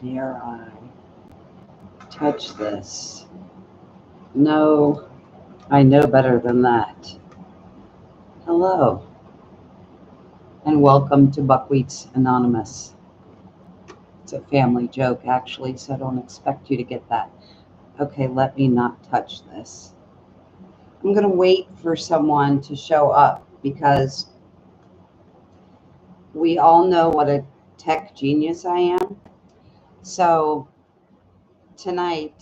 Dare I touch this? No, I know better than that. Hello, and welcome to Buckwheats Anonymous. It's a family joke, actually, so I don't expect you to get that. Okay, let me not touch this. I'm going to wait for someone to show up because we all know what a tech genius I am. So tonight,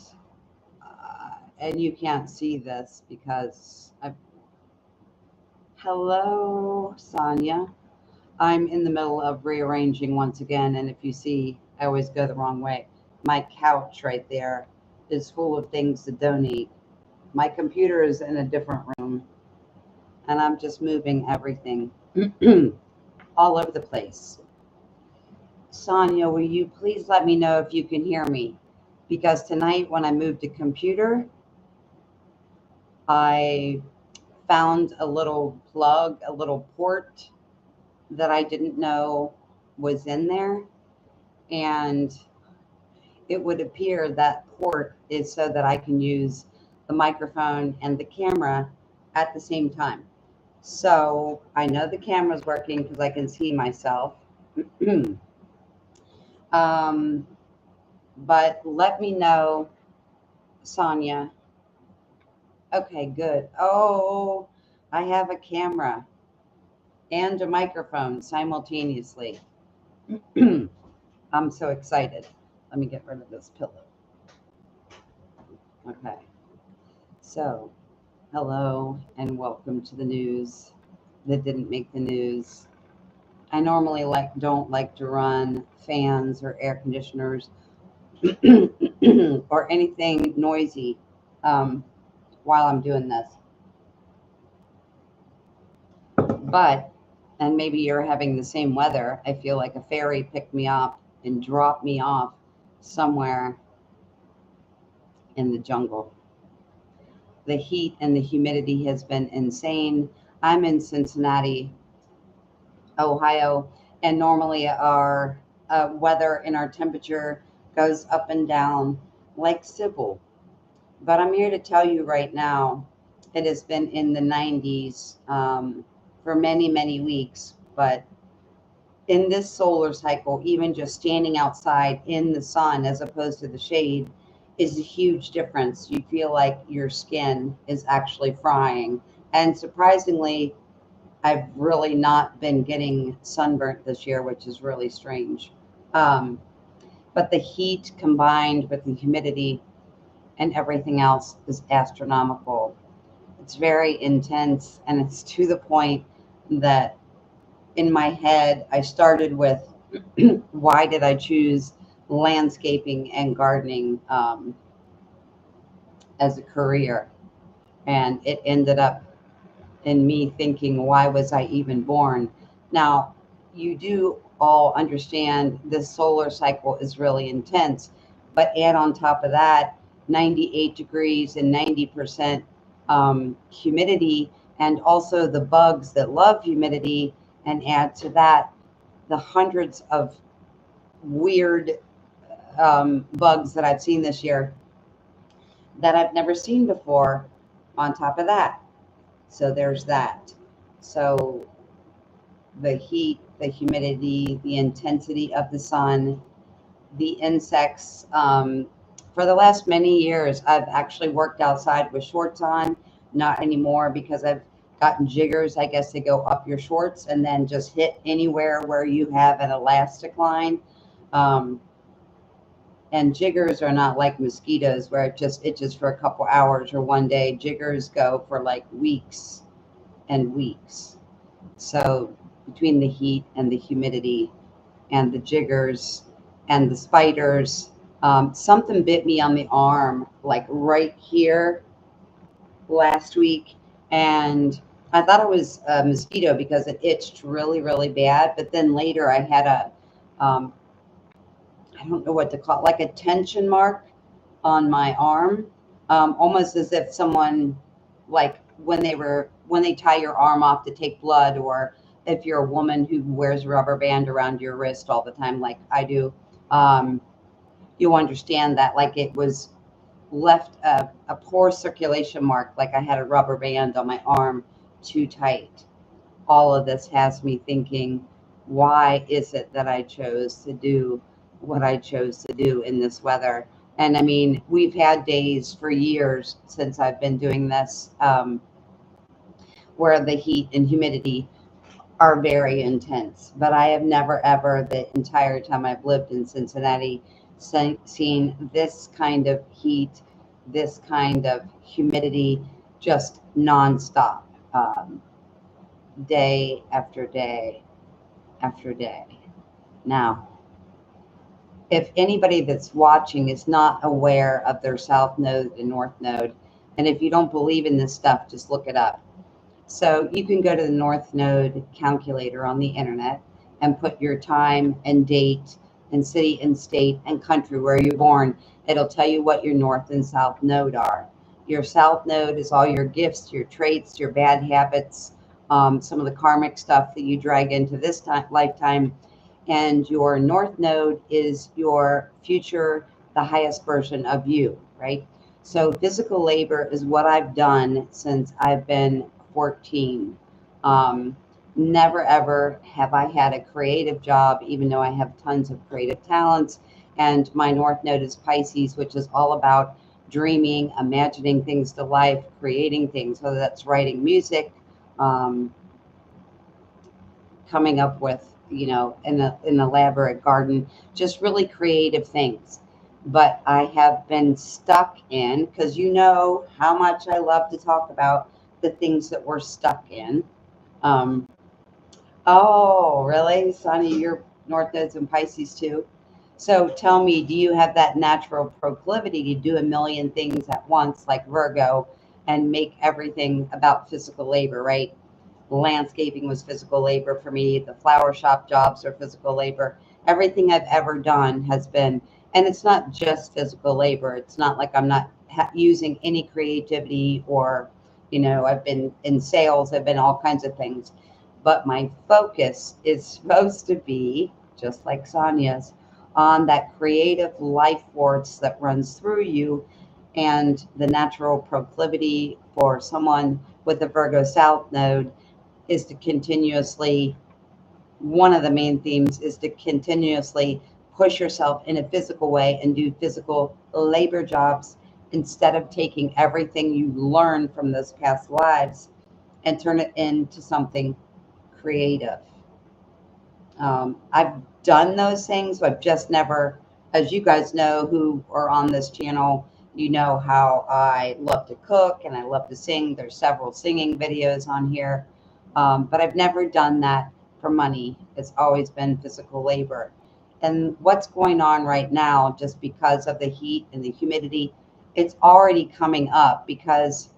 and you can't see this because hello, Sonia. I'm in the middle of rearranging once again, and if you see, I always go the wrong way. My couch right there is full of things to donate. My computer is in a different room, and I'm just moving everything all over the place. Sonia, will you please let me know if you can hear me? Because tonight, when I moved the computer, I found a little plug, a little port that I didn't know was in there. And it would appear that port is so that I can use the microphone and the camera at the same time. So I know the camera's working because I can see myself. But let me know, Sonia. Okay, good. Oh, I have a camera and a microphone simultaneously. I'm so excited. Let me get rid of this pillow. Okay. So, hello and welcome to the news that didn't make the news. I normally don't like to run fans or air conditioners or anything noisy while I'm doing this. But, and maybe you're having the same weather, I feel like a fairy picked me up and dropped me off somewhere in the jungle. The heat and the humidity has been insane. I'm in Cincinnati, Ohio, and normally our weather and our temperature goes up and down like Sybil. But I'm here to tell you right now, it has been in the 90s for many, many weeks. But in this solar cycle, even just standing outside in the sun as opposed to the shade is a huge difference. You feel like your skin is actually frying. And surprisingly, I've really not been getting sunburnt this year, which is really strange. Um, but the heat combined with the humidity and everything else is astronomical. It's very intense, and it's to the point that in my head, I started with why did I choose landscaping and gardening as a career? And it ended up in me thinking, why was I even born? Now, you do all understand this solar cycle is really intense, but add on top of that 98 degrees and 90% humidity, and also the bugs that love humidity, and add to that the hundreds of weird bugs that I've seen this year that I've never seen before on top of that. So there's that. So the heat, the humidity, the intensity of the sun, the insects. For the last many years, I've actually worked outside with shorts on, not anymore because I've gotten jiggers. I guess they go up your shorts and then just hit anywhere where you have an elastic line. Um, and jiggers are not like mosquitoes where it just itches for a couple hours or one day. Jiggers go for like weeks and weeks. So between the heat and the humidity and the jiggers and the spiders, something bit me on the arm, like right here last week. And I thought it was a mosquito because it itched really, really bad. But then later I had um, I don't know what to call it, like a tension mark on my arm, almost as if someone, like when they tie your arm off to take blood, or if you're a woman who wears a rubber band around your wrist all the time, like I do. Um, you'll understand that like it was left a poor circulation mark, like I had a rubber band on my arm too tight. All of this has me thinking, why is it that I chose to do what I chose to do in this weather? And I mean, we've had days for years since I've been doing this where the heat and humidity are very intense. But I have never, ever, the entire time I've lived in Cincinnati, seen this kind of heat, this kind of humidity, just nonstop, day after day after day. Now, if anybody that's watching is not aware of their south node and north node, and if you don't believe in this stuff, just look it up. So you can go to the north node calculator on the internet and put your time and date and city and state and country where you're born. It'll tell you what your north and south node are. Your south node is all your gifts, your traits, your bad habits, some of the karmic stuff that you drag into this lifetime. And your north node is your future, the highest version of you, right? So physical labor is what I've done since I've been 14. Never ever have I had a creative job, even though I have tons of creative talents. And my north node is Pisces, which is all about dreaming, imagining things to life, creating things, whether that's writing music, coming up with, you know, an elaborate garden, just really creative things. But I have been stuck in, because you know how much I love to talk about the things that we're stuck in. Oh, really? Sonny, your North Node's in Pisces too? So tell me, do you have that natural proclivity to do a million things at once, like Virgo, and make everything about physical labor, right? Landscaping was physical labor for me. The flower shop jobs are physical labor. Everything I've ever done has been, and it's not just physical labor. It's not like I'm not using any creativity or, you know, I've been in sales, I've been all kinds of things. But my focus is supposed to be, just like Sonia's, on that creative life force that runs through you. And the natural proclivity for someone with a Virgo South node is to continuously, one of the main themes is to continuously push yourself in a physical way and do physical labor jobs instead of taking everything you learn from those past lives and turn it into something creative. I've done those things, but I've just never, as you guys know who are on this channel, you know how I love to cook and I love to sing. There's several singing videos on here, but I've never done that for money. It's always been physical labor. And what's going on right now, just because of the heat and the humidity, it's already coming up, because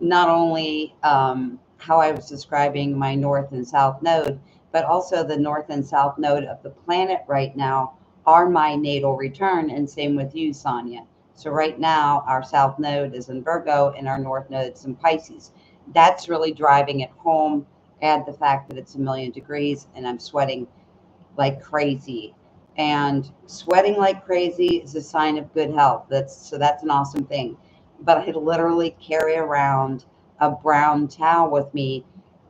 not only how I was describing my north and south node, but also the north and south node of the planet right now are my natal return, and same with you, Sonia. So right now, our south node is in Virgo and our north node is in Pisces. That's really driving it home. Add the fact that it's 1,000,000 degrees and I'm sweating like crazy. And sweating like crazy is a sign of good health. That's an awesome thing. But I literally carry around a brown towel with me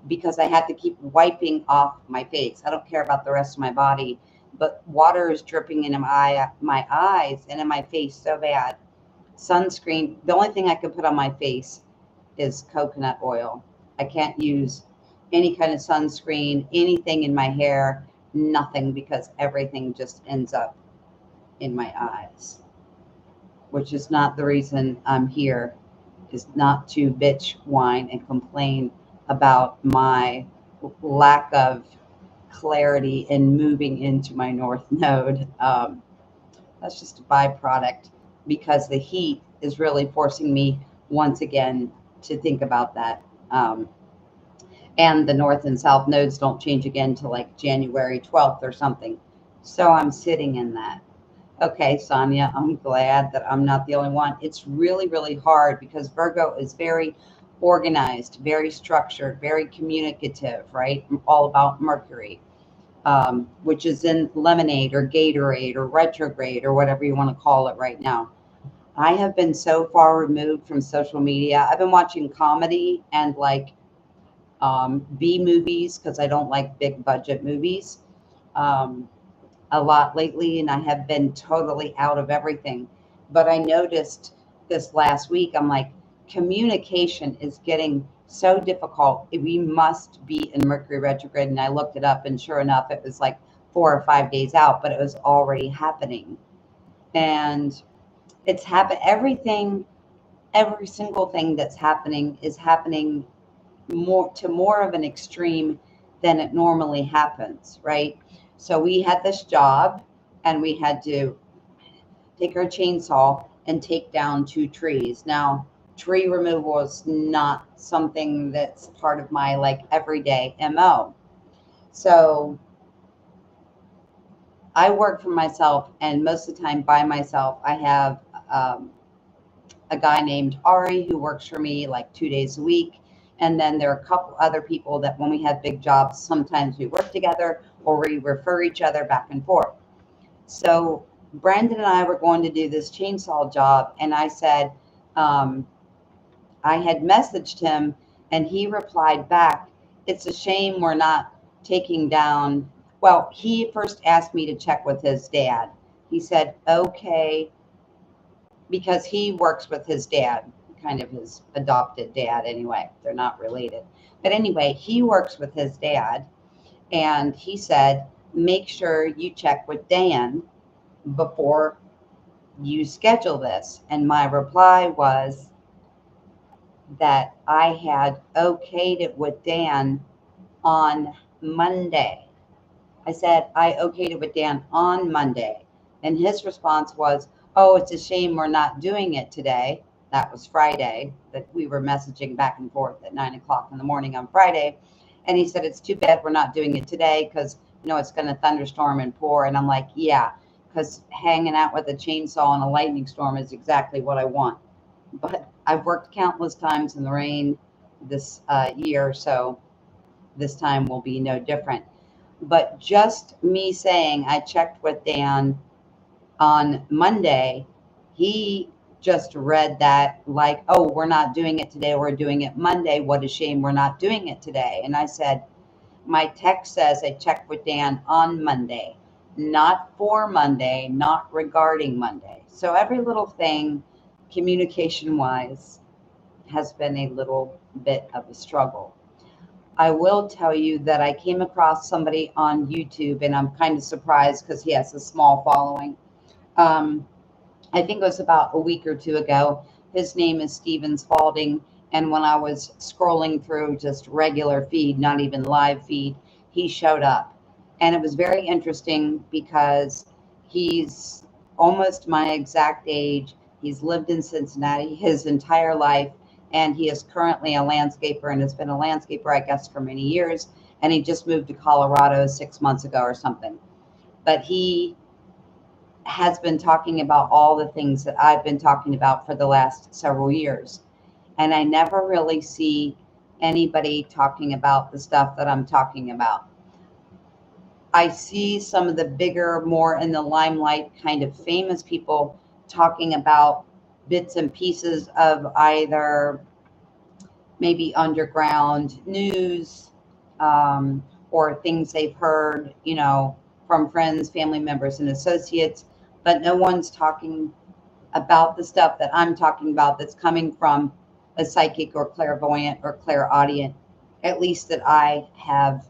because I had to keep wiping off my face. I don't care about the rest of my body, but water is dripping into my eyes and in my face so bad. Sunscreen, the only thing I can put on my face is coconut oil. I can't use any kind of sunscreen, anything in my hair, nothing, because everything just ends up in my eyes, which is not the reason I'm here, is not to bitch, whine, and complain about my lack of clarity in moving into my north node. That's just a byproduct, because the heat is really forcing me once again to think about that. And the north and south nodes don't change again till like January 12th or something. So I'm sitting in that. Okay, Sonia, I'm glad that I'm not the only one. It's really, really hard because Virgo is very organized, very structured, very communicative, right? All about Mercury. which is in Lemonade or Gatorade or Retrograde or whatever you want to call it right now. I have been so far removed from social media. I've been watching comedy and like B movies because I don't like big budget movies a lot lately, and I have been totally out of everything. But I noticed this last week, I'm like, communication is getting so difficult. We must be in Mercury retrograde. And I looked it up, and sure enough, it was like 4 or 5 days out, but it was already happening. And it's happened, every single thing that's happening is happening more of an extreme than it normally happens, right? So we had this job and we had to take our chainsaw and take down 2 trees. Now, tree removal is not something that's part of my like everyday MO. So I work for myself, and most of the time by myself. I have a guy named Ari who works for me like 2 days a week. And then there are a couple other people that when we have big jobs, sometimes we work together or we refer each other back and forth. So Brandon and I were going to do this chainsaw job. And I said, I had messaged him and he replied back, it's a shame we're not taking down. Well, he first asked me to check with his dad. He said, okay, because he works with his dad, kind of his adopted dad anyway. They're not related. But anyway, he works with his dad. And he said, make sure you check with Dan before you schedule this. And my reply was that I had okayed it with Dan on Monday. I said, I okayed it with Dan on Monday. And his response was, oh, it's a shame we're not doing it today. That was Friday, that we were messaging back and forth at 9 o'clock in the morning on Friday. And he said, it's too bad we're not doing it today because, you know, it's going to thunderstorm and pour. And I'm like, yeah, because hanging out with a chainsaw in a lightning storm is exactly what I want. But I've worked countless times in the rain this year, so this time will be no different. But just me saying I checked with Dan on Monday, he just read that like, oh, we're not doing it today, we're doing it Monday. What a shame we're not doing it today. And I said, my text says I checked with Dan on Monday, not for Monday, not regarding Monday. So every little thing, communication wise, has been a little bit of a struggle. I will tell you that I came across somebody on YouTube, and I'm kind of surprised because he has a small following. I think it was about a week or two ago. His name is Steven Spalding. And when I was scrolling through just regular feed, not even live feed, he showed up. And it was very interesting because he's almost my exact age. He's lived in Cincinnati his entire life. And he is currently a landscaper and has been a landscaper, I guess, for many years. And he just moved to Colorado 6 months ago or something. But he has been talking about all the things that I've been talking about for the last several years. And I never really see anybody talking about the stuff that I'm talking about. I see some of the bigger, more in the limelight kind of famous people talking about bits and pieces of either maybe underground news or things they've heard, you know, from friends, family members, and associates, but no one's talking about the stuff that I'm talking about that's coming from a psychic or clairvoyant or clairaudient, at least that I have,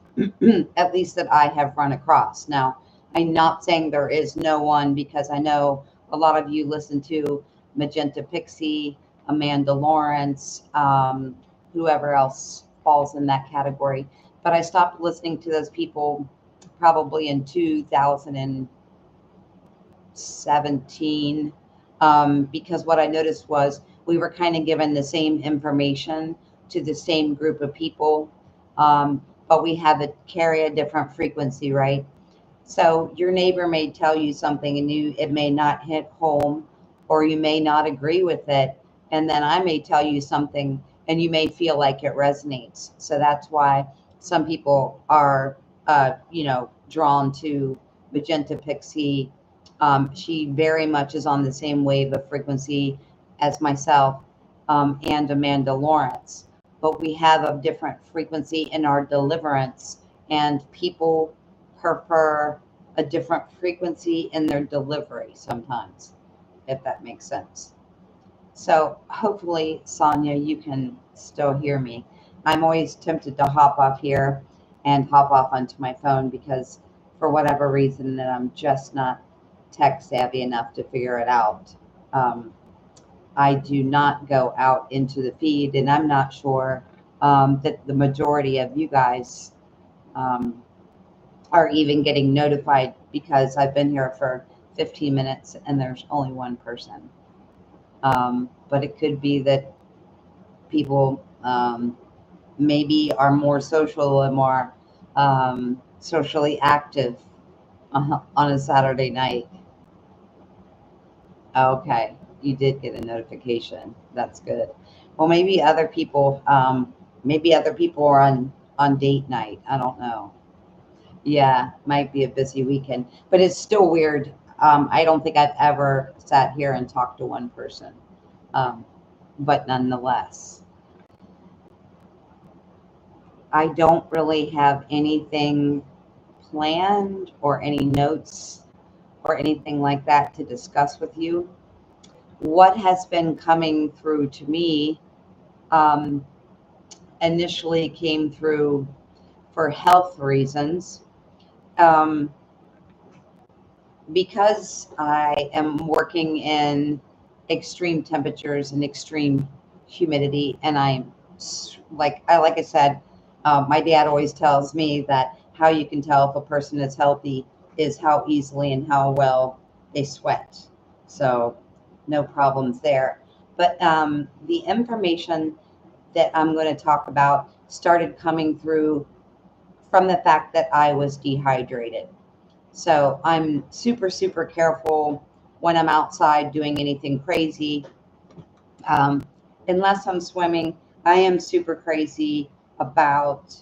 at least that I have run across. Now, I'm not saying there is no one, because I know a lot of you listen to Magenta Pixie, Amanda Lawrence, whoever else falls in that category. But I stopped listening to those people probably in 2017 because what I noticed was we were kind of given the same information to the same group of people, but we have to carry a different frequency, right? So your neighbor may tell you something and it may not hit home, or you may not agree with it. And then I may tell you something and you may feel like it resonates. So that's why some people are, drawn to Magenta Pixie. She very much is on the same wave of frequency as myself, and Amanda Lawrence, but we have a different frequency in our deliverance, and people prefer a different frequency in their delivery sometimes, if that makes sense. So hopefully, Sonia, you can still hear me. I'm always tempted to hop off here and hop off onto my phone because for whatever reason that I'm just not tech savvy enough to figure it out. I do not go out into the feed, and I'm not sure that the majority of you guys are even getting notified because I've been here for 15 minutes and there's only one person. But it could be that people maybe are more social and more socially active on a Saturday night. Okay, you did get a notification. That's good. Well, maybe other people, are on date night. I don't know. Yeah, might be a busy weekend, but it's still weird. I don't think I've ever sat here and talked to one person, but nonetheless, I don't really have anything planned or any notes or anything like that to discuss with you. What has been coming through to me um, initially came through for health reasons. Um, because I am working in extreme temperatures and extreme humidity, and I'm like I said, my dad always tells me that how you can tell if a person is healthy is how easily and how well they sweat. So no problems there. But the information that I'm going to talk about started coming through from the fact that I was dehydrated. So I'm super, super careful when I'm outside doing anything crazy. Um, unless I'm swimming, I am super crazy about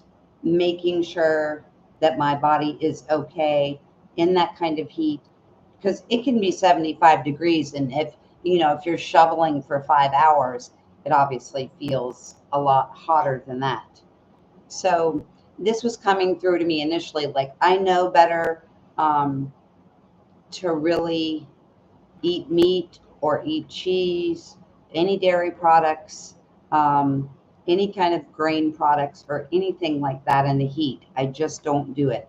making sure that my body is okay in that kind of heat because it can be 75 degrees. And if you're shoveling for 5 hours, it obviously feels a lot hotter than that. So this was coming through to me initially, like I know better to really eat meat or eat cheese, any dairy products, um, any kind of grain products, or anything like that in the heat. I just don't do it.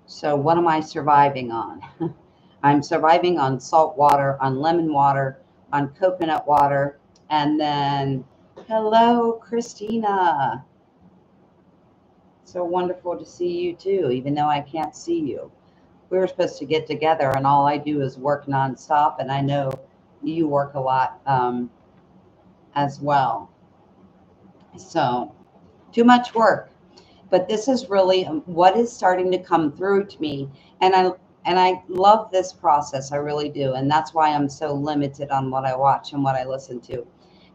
So, what am I surviving on? I'm surviving on salt water, on lemon water, on coconut water, and then, hello, Christina. So wonderful to see you too, even though I can't see you. We were supposed to get together, and all I do is work nonstop, and I know you work a lot as well. So, too much work. But this is really what is starting to come through to me, and I love this process. I really do, and that's why I'm so limited on what I watch and what I listen to,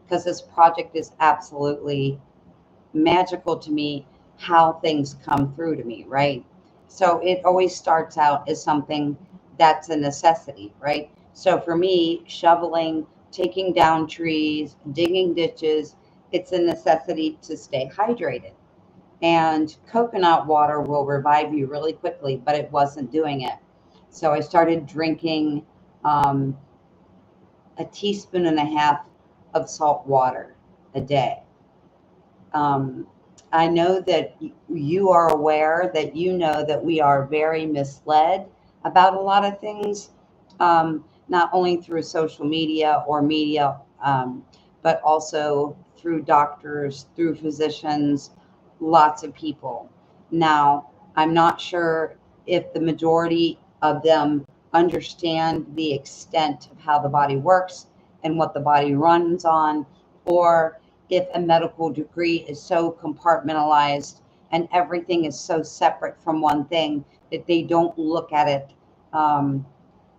because this project is absolutely magical to me. How things come through to me, right? So it always starts out as something that's a necessity, right? So for me, shoveling, taking down trees, digging ditches, it's a necessity to stay hydrated. And coconut water will revive you really quickly, but it wasn't doing it. So I started drinking um, a teaspoon and a half of salt water a day. Um, I know that you are aware that we are very misled about a lot of things, not only through social media or media, but also through doctors, through physicians, lots of people. Now, I'm not sure if the majority of them understand the extent of how the body works and what the body runs on, or if a medical degree is so compartmentalized and everything is so separate from one thing that they don't look at it um,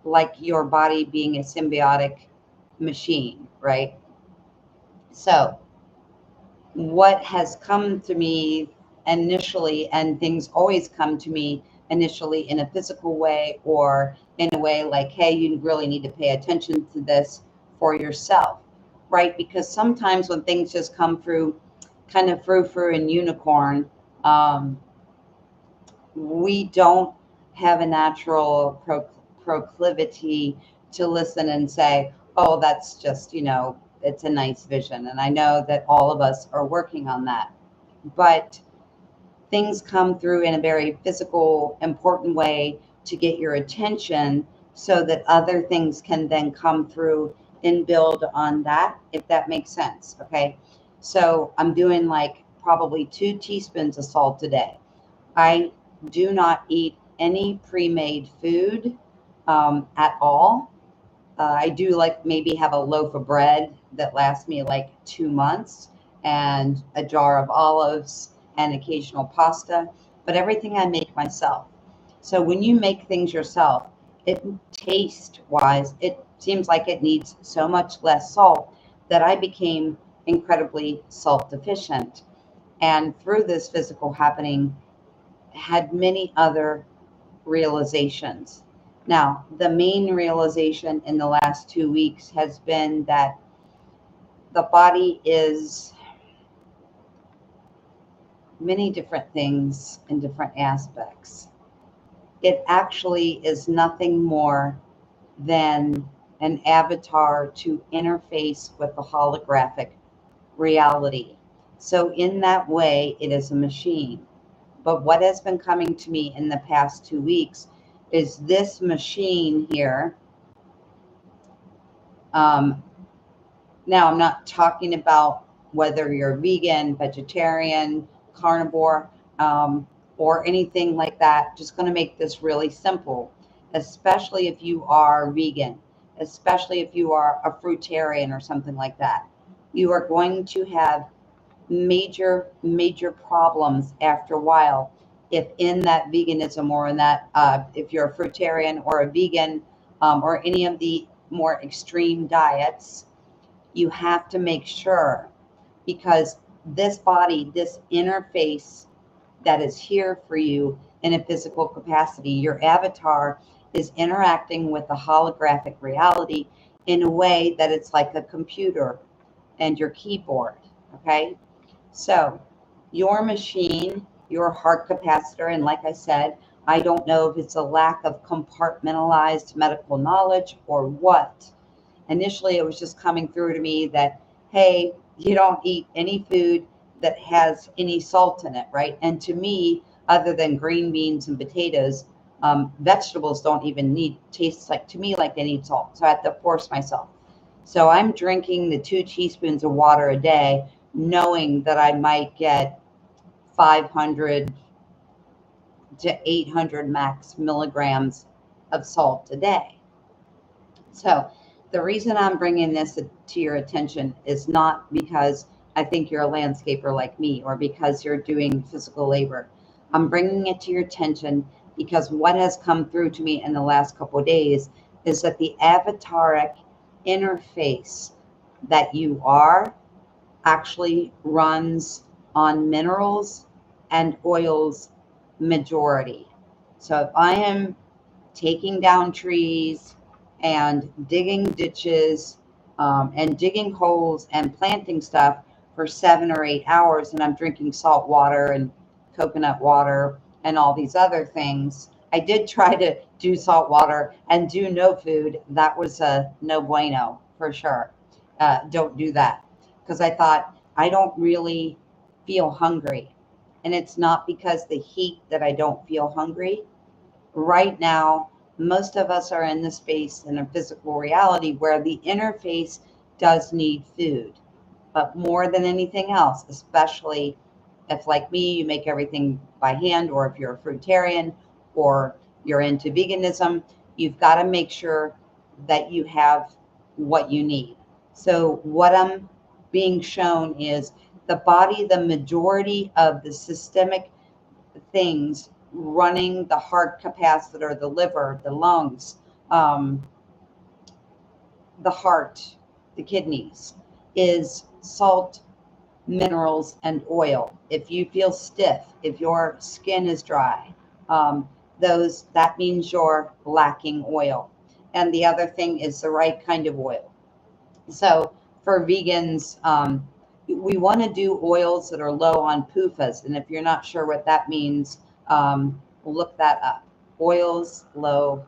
like your body being a symbiotic machine, right? So, what has come to me initially, and things always come to me initially in a physical way or in a way like, hey, you really need to pay attention to this for yourself, right? Because sometimes when things just come through kind of frou-frou and unicorn, we don't have a natural proclivity to listen and say, oh, that's just, it's a nice vision. And I know that all of us are working on that. But things come through in a very physical, important way to get your attention so that other things can then come through and build on that, if that makes sense. Okay. So I'm doing like probably 2 teaspoons of salt a day. I do not eat any pre-made food at all. I do like maybe have a loaf of bread that lasts me like 2 months and a jar of olives and occasional pasta, but everything I make myself. So when you make things yourself, it taste wise, it seems like it needs so much less salt that I became incredibly salt deficient. And through this physical happening, had many other realizations. Now, the main realization in the last 2 weeks has been that the body is many different things in different aspects. It actually is nothing more than an avatar to interface with the holographic reality. So, in that way, it is a machine. But what has been coming to me in the past 2 weeks is this machine here. Now, I'm not talking about whether you're vegan, vegetarian, carnivore, or anything like that. Just going to make this really simple, especially if you are vegan, especially if you are a fruitarian or something like that. You are going to have major problems after a while if in that veganism or in that if you're a fruitarian or a vegan or any of the more extreme diets, you have to make sure, because this body, this interface that is here for you in a physical capacity, your avatar is interacting with the holographic reality in a way that it's like a computer and your keyboard. Okay. So your machine, your heart capacitor, and like I said, I don't know if it's a lack of compartmentalized medical knowledge or what. Initially, it was just coming through to me that, hey, you don't eat any food that has any salt in it, right? And to me, other than green beans and potatoes, vegetables don't even taste like, to me, like they need salt. So I have to force myself. So I'm drinking the 2 teaspoons of water a day, knowing that I might get 500 to 800 max milligrams of salt a day. So the reason I'm bringing this to your attention is not because I think you're a landscaper like me or because you're doing physical labor. I'm bringing it to your attention because what has come through to me in the last couple of days is that the avataric interface that you are actually runs on minerals and oils majority. So if I am taking down trees and digging ditches and digging holes and planting stuff for 7 or 8 hours, and I'm drinking salt water and coconut water and all these other things. I did try to do salt water and do no food. That was a no bueno for sure. Don't do that, because I thought I don't really feel hungry. And it's not because the heat that I don't feel hungry. Right now, most of us are in the space in a physical reality where the interface does need food, but more than anything else, especially if, like me, you make everything by hand, or if you're a fruitarian or you're into veganism, you've got to make sure that you have what you need. So what I'm being shown is the body, the majority of the systemic things running the heart capacitor, the liver, the lungs, the heart, the kidneys, is salt, minerals, and oil. If you feel stiff, if your skin is dry, that means you're lacking oil. And the other thing is the right kind of oil. So for vegans, we want to do oils that are low on PUFAs. And if you're not sure what that means, look that up. Oils low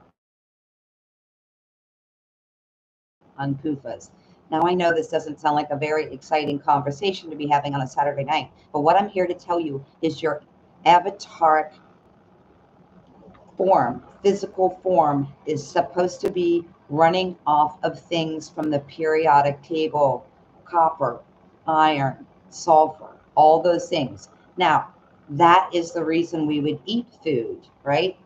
on PUFAs. Now, I know this doesn't sound like a very exciting conversation to be having on a Saturday night, but what I'm here to tell you is your avataric form, physical form, is supposed to be running off of things from the periodic table: copper, iron, sulfur, all those things. Now, that is the reason we would eat food, right?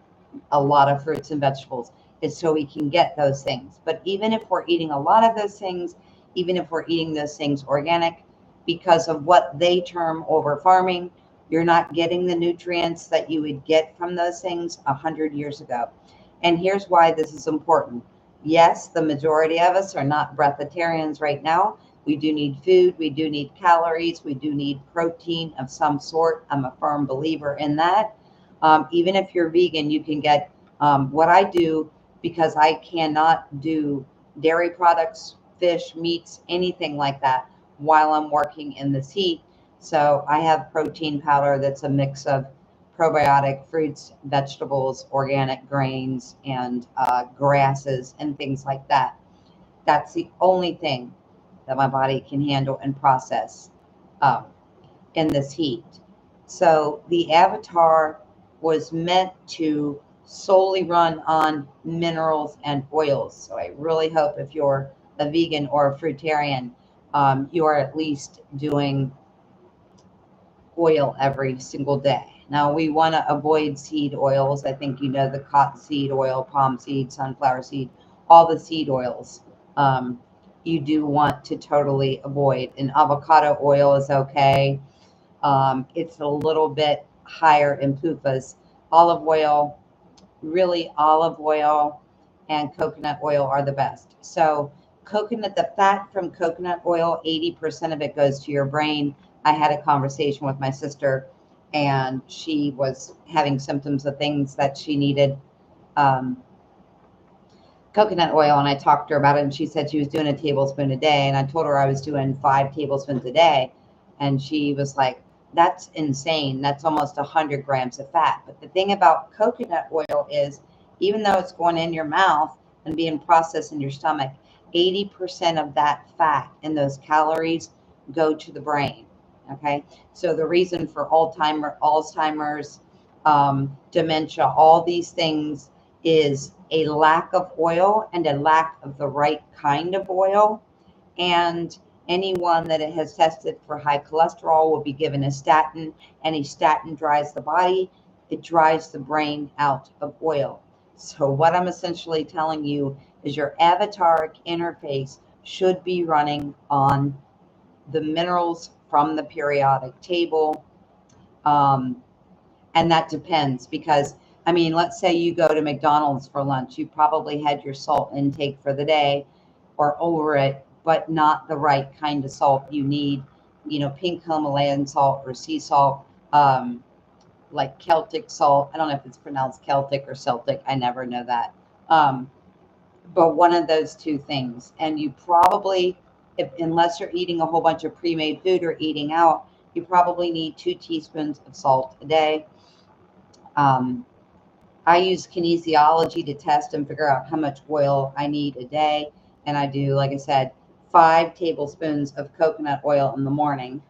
A lot of fruits and vegetables is so we can get those things. But even if we're eating a lot of those things, even if we're eating those things organic, because of what they term over farming, you're not getting the nutrients that you would get from those things 100 years ago. And here's why this is important. Yes, the majority of us are not breatharians right now. We do need food. We do need calories. We do need protein of some sort. I'm a firm believer in that. Even if you're vegan, you can get what I do, because I cannot do dairy products, fish, meats, anything like that while I'm working in this heat. So I have protein powder that's a mix of probiotic fruits, vegetables, organic grains, and grasses and things like that. That's the only thing that my body can handle and process um, in this heat. So the Avatar was meant to solely run on minerals and oils. So I really hope if you're a vegan or a fruitarian, you are at least doing oil every single day. Now we want to avoid seed oils. I think you know the cottonseed oil, palm seed, sunflower seed, all the seed oils. Um, you do want to totally avoid. And avocado oil is okay. It's a little bit higher in PUFAs. Olive oil, really olive oil and coconut oil are the best. So coconut, the fat from coconut oil, 80% of it goes to your brain. I had a conversation with my sister, and she was having symptoms of things that she needed um, coconut oil, and I talked to her about it, and she said she was doing a tablespoon a day, and I told her I was doing 5 tablespoons a day, and she was like, that's insane. That's almost 100 grams of fat. But the thing about coconut oil is, even though it's going in your mouth and being processed in your stomach, 80% of that fat and those calories go to the brain. Okay, so the reason for Alzheimer's, dementia, all these things is a lack of oil and a lack of the right kind of oil. And anyone that it has tested for high cholesterol will be given a statin. Any statin dries the body, it dries the brain out of oil. So what I'm essentially telling you is your avataric interface should be running on the minerals from the periodic table. And that depends, because I mean, let's say you go to McDonald's for lunch, you probably had your salt intake for the day or over it, but not the right kind of salt. You need, pink Himalayan salt or sea salt, like Celtic salt. I don't know if it's pronounced Celtic or Celtic. I never know that. But one of those two things. And you probably, unless you're eating a whole bunch of pre-made food or eating out, you probably need 2 teaspoons of salt a day. I use kinesiology to test and figure out how much oil I need a day. And I do, like I said, 5 tablespoons of coconut oil in the morning.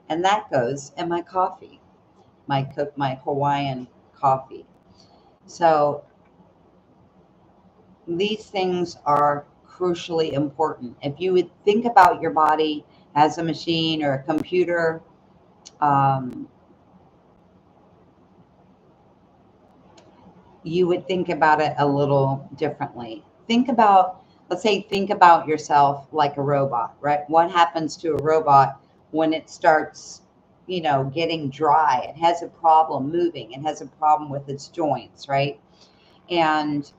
And that goes in my coffee, my Hawaiian coffee. So these things are crucially important. If you would think about your body as a machine or a computer, um, you would think about it a little differently. Think about yourself like a robot, right? What happens to a robot when it starts, getting dry? It has a problem moving, it has a problem with its joints, right? And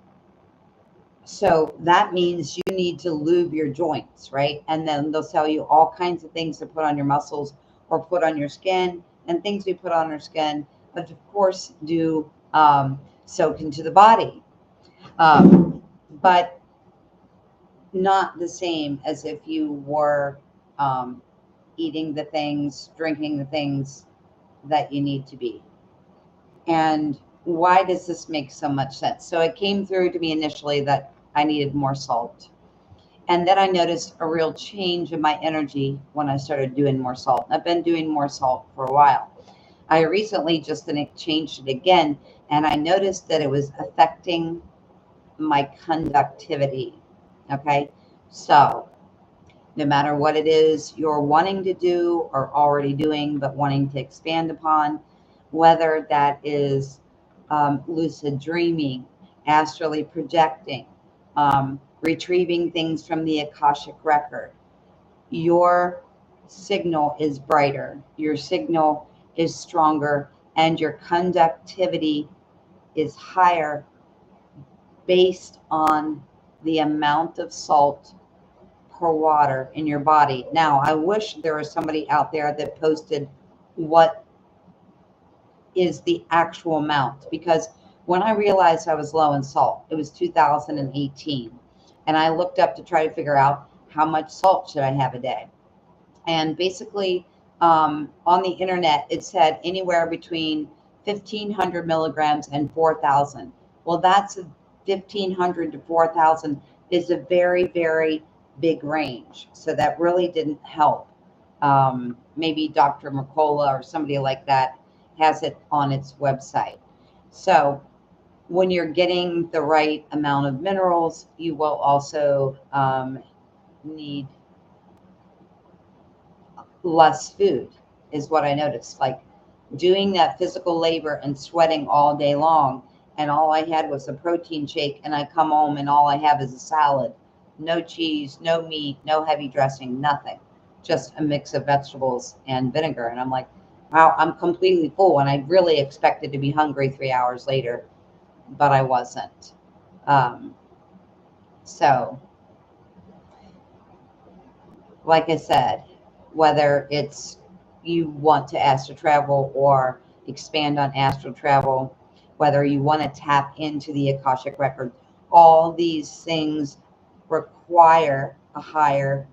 so that means you need to lube your joints, right? And then they'll tell you all kinds of things to put on your muscles or put on your skin, and things we put on our skin, but of course, do soak into the body. But not the same as if you were eating the things, drinking the things that you need to be. And why does this make so much sense? So it came through to me initially that I needed more salt. And then I noticed a real change in my energy when I started doing more salt. I've been doing more salt for a while. I recently just changed it again, and I noticed that it was affecting my conductivity. Okay. So no matter what it is you're wanting to do or already doing, but wanting to expand upon, whether that is lucid dreaming, astrally projecting, retrieving things from the Akashic record, your signal is brighter, your signal is stronger, and your conductivity is higher based on the amount of salt per water in your body. Now, I wish there was somebody out there that posted what is the actual amount, because when I realized I was low in salt, it was 2018, and I looked up to try to figure out how much salt should I have a day. And basically, on the internet, it said anywhere between 1,500 milligrams and 4,000. Well, that's 1,500 to 4,000 is a very, very big range. So that really didn't help. Maybe Dr. Mercola or somebody like that has it on its website. So when you're getting the right amount of minerals, you will also need less food, is what I noticed. Like doing that physical labor and sweating all day long, and all I had was a protein shake, and I come home and all I have is a salad. No cheese, no meat, no heavy dressing, nothing. Just a mix of vegetables and vinegar. And I'm like, wow, I'm completely full. And I really expected to be hungry 3 hours later, but I wasn't. So, like I said, whether it's you want to astral travel or expand on astral travel, whether you want to tap into the Akashic record, all these things require a higher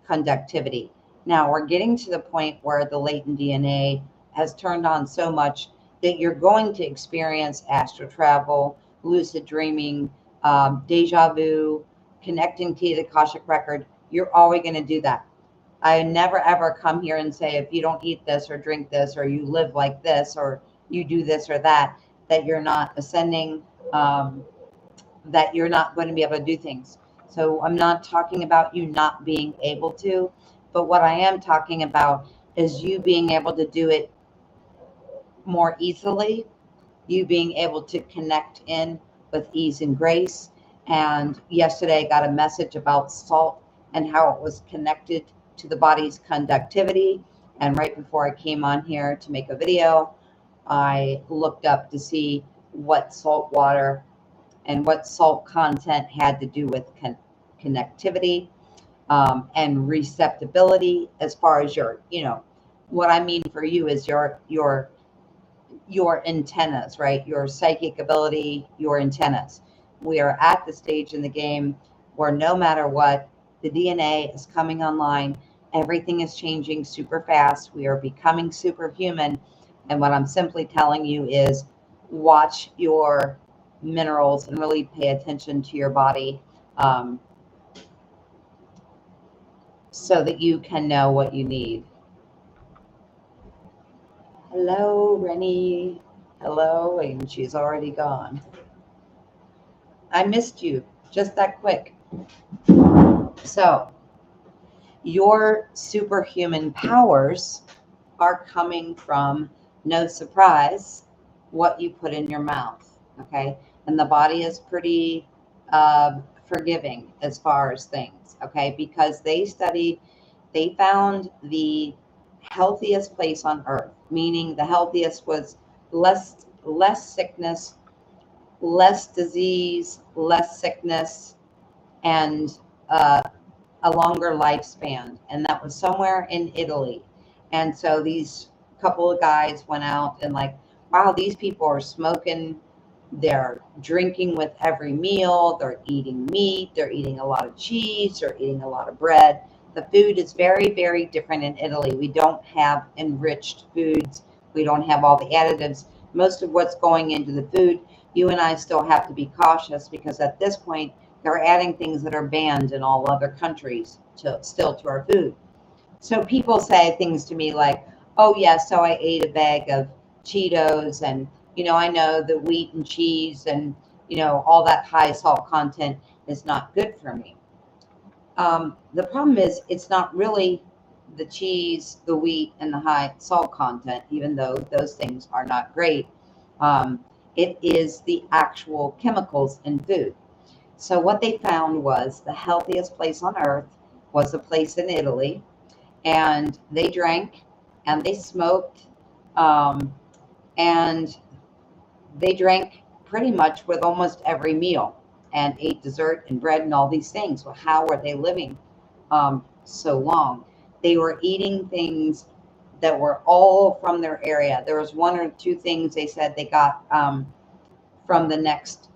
conductivity. Now we're getting to the point where the latent DNA has turned on so much that you're going to experience astral travel, lucid dreaming, deja vu, connecting to the Akashic record. You're always going to do that. I never ever come here and say, if you don't eat this or drink this, or you live like this, or you do this or that you're not ascending, that you're not going to be able to do things. So I'm not talking about you not being able to, but what I am talking about is you being able to do it more easily, you being able to connect in with ease and grace. And yesterday I got a message about salt and how it was connected to the body's conductivity. And right before I came on here to make a video, I looked up to see what salt water and what salt content had to do with connectivity and receptibility, as far as your, what I mean for you is your antennas, right? Your psychic ability, your antennas. We are at the stage in the game where no matter what, the DNA is coming online. Everything is changing super fast. We are becoming superhuman. And what I'm simply telling you is watch your minerals and really pay attention to your body, so that you can know what you need. Hello, Rennie. Hello, and she's already gone. I missed you just that quick. So your superhuman powers are coming from, no surprise, what you put in your mouth. Okay. And the body is pretty forgiving as far as things. Okay. Because they found the healthiest place on earth, meaning the healthiest was less sickness, less disease, less sickness, and a longer lifespan. And that was somewhere in Italy. And so these couple of guys went out and like, wow, these people are smoking They're drinking with every meal. They're eating meat. They're eating a lot of cheese. They're eating a lot of bread. The food is very, very different in Italy. We don't have enriched foods. We don't have all the additives. Most of what's going into the food, you and I still have to be cautious because at this point, they're adding things that are banned in all other countries to our food. So people say things to me like, oh, yeah, so I ate a bag of Cheetos and, I know the wheat and cheese and, all that high salt content is not good for me. The problem is it's not really the cheese, the wheat, and the high salt content, even though those things are not great. Um, it is the actual chemicals in food. So what they found was the healthiest place on earth was a place in Italy, and they drank and they smoked, um, and they drank pretty much with almost every meal and ate dessert and bread and all these things. Well, how were they living so long? They were eating things that were all from their area. There was one or two things they said they got from the next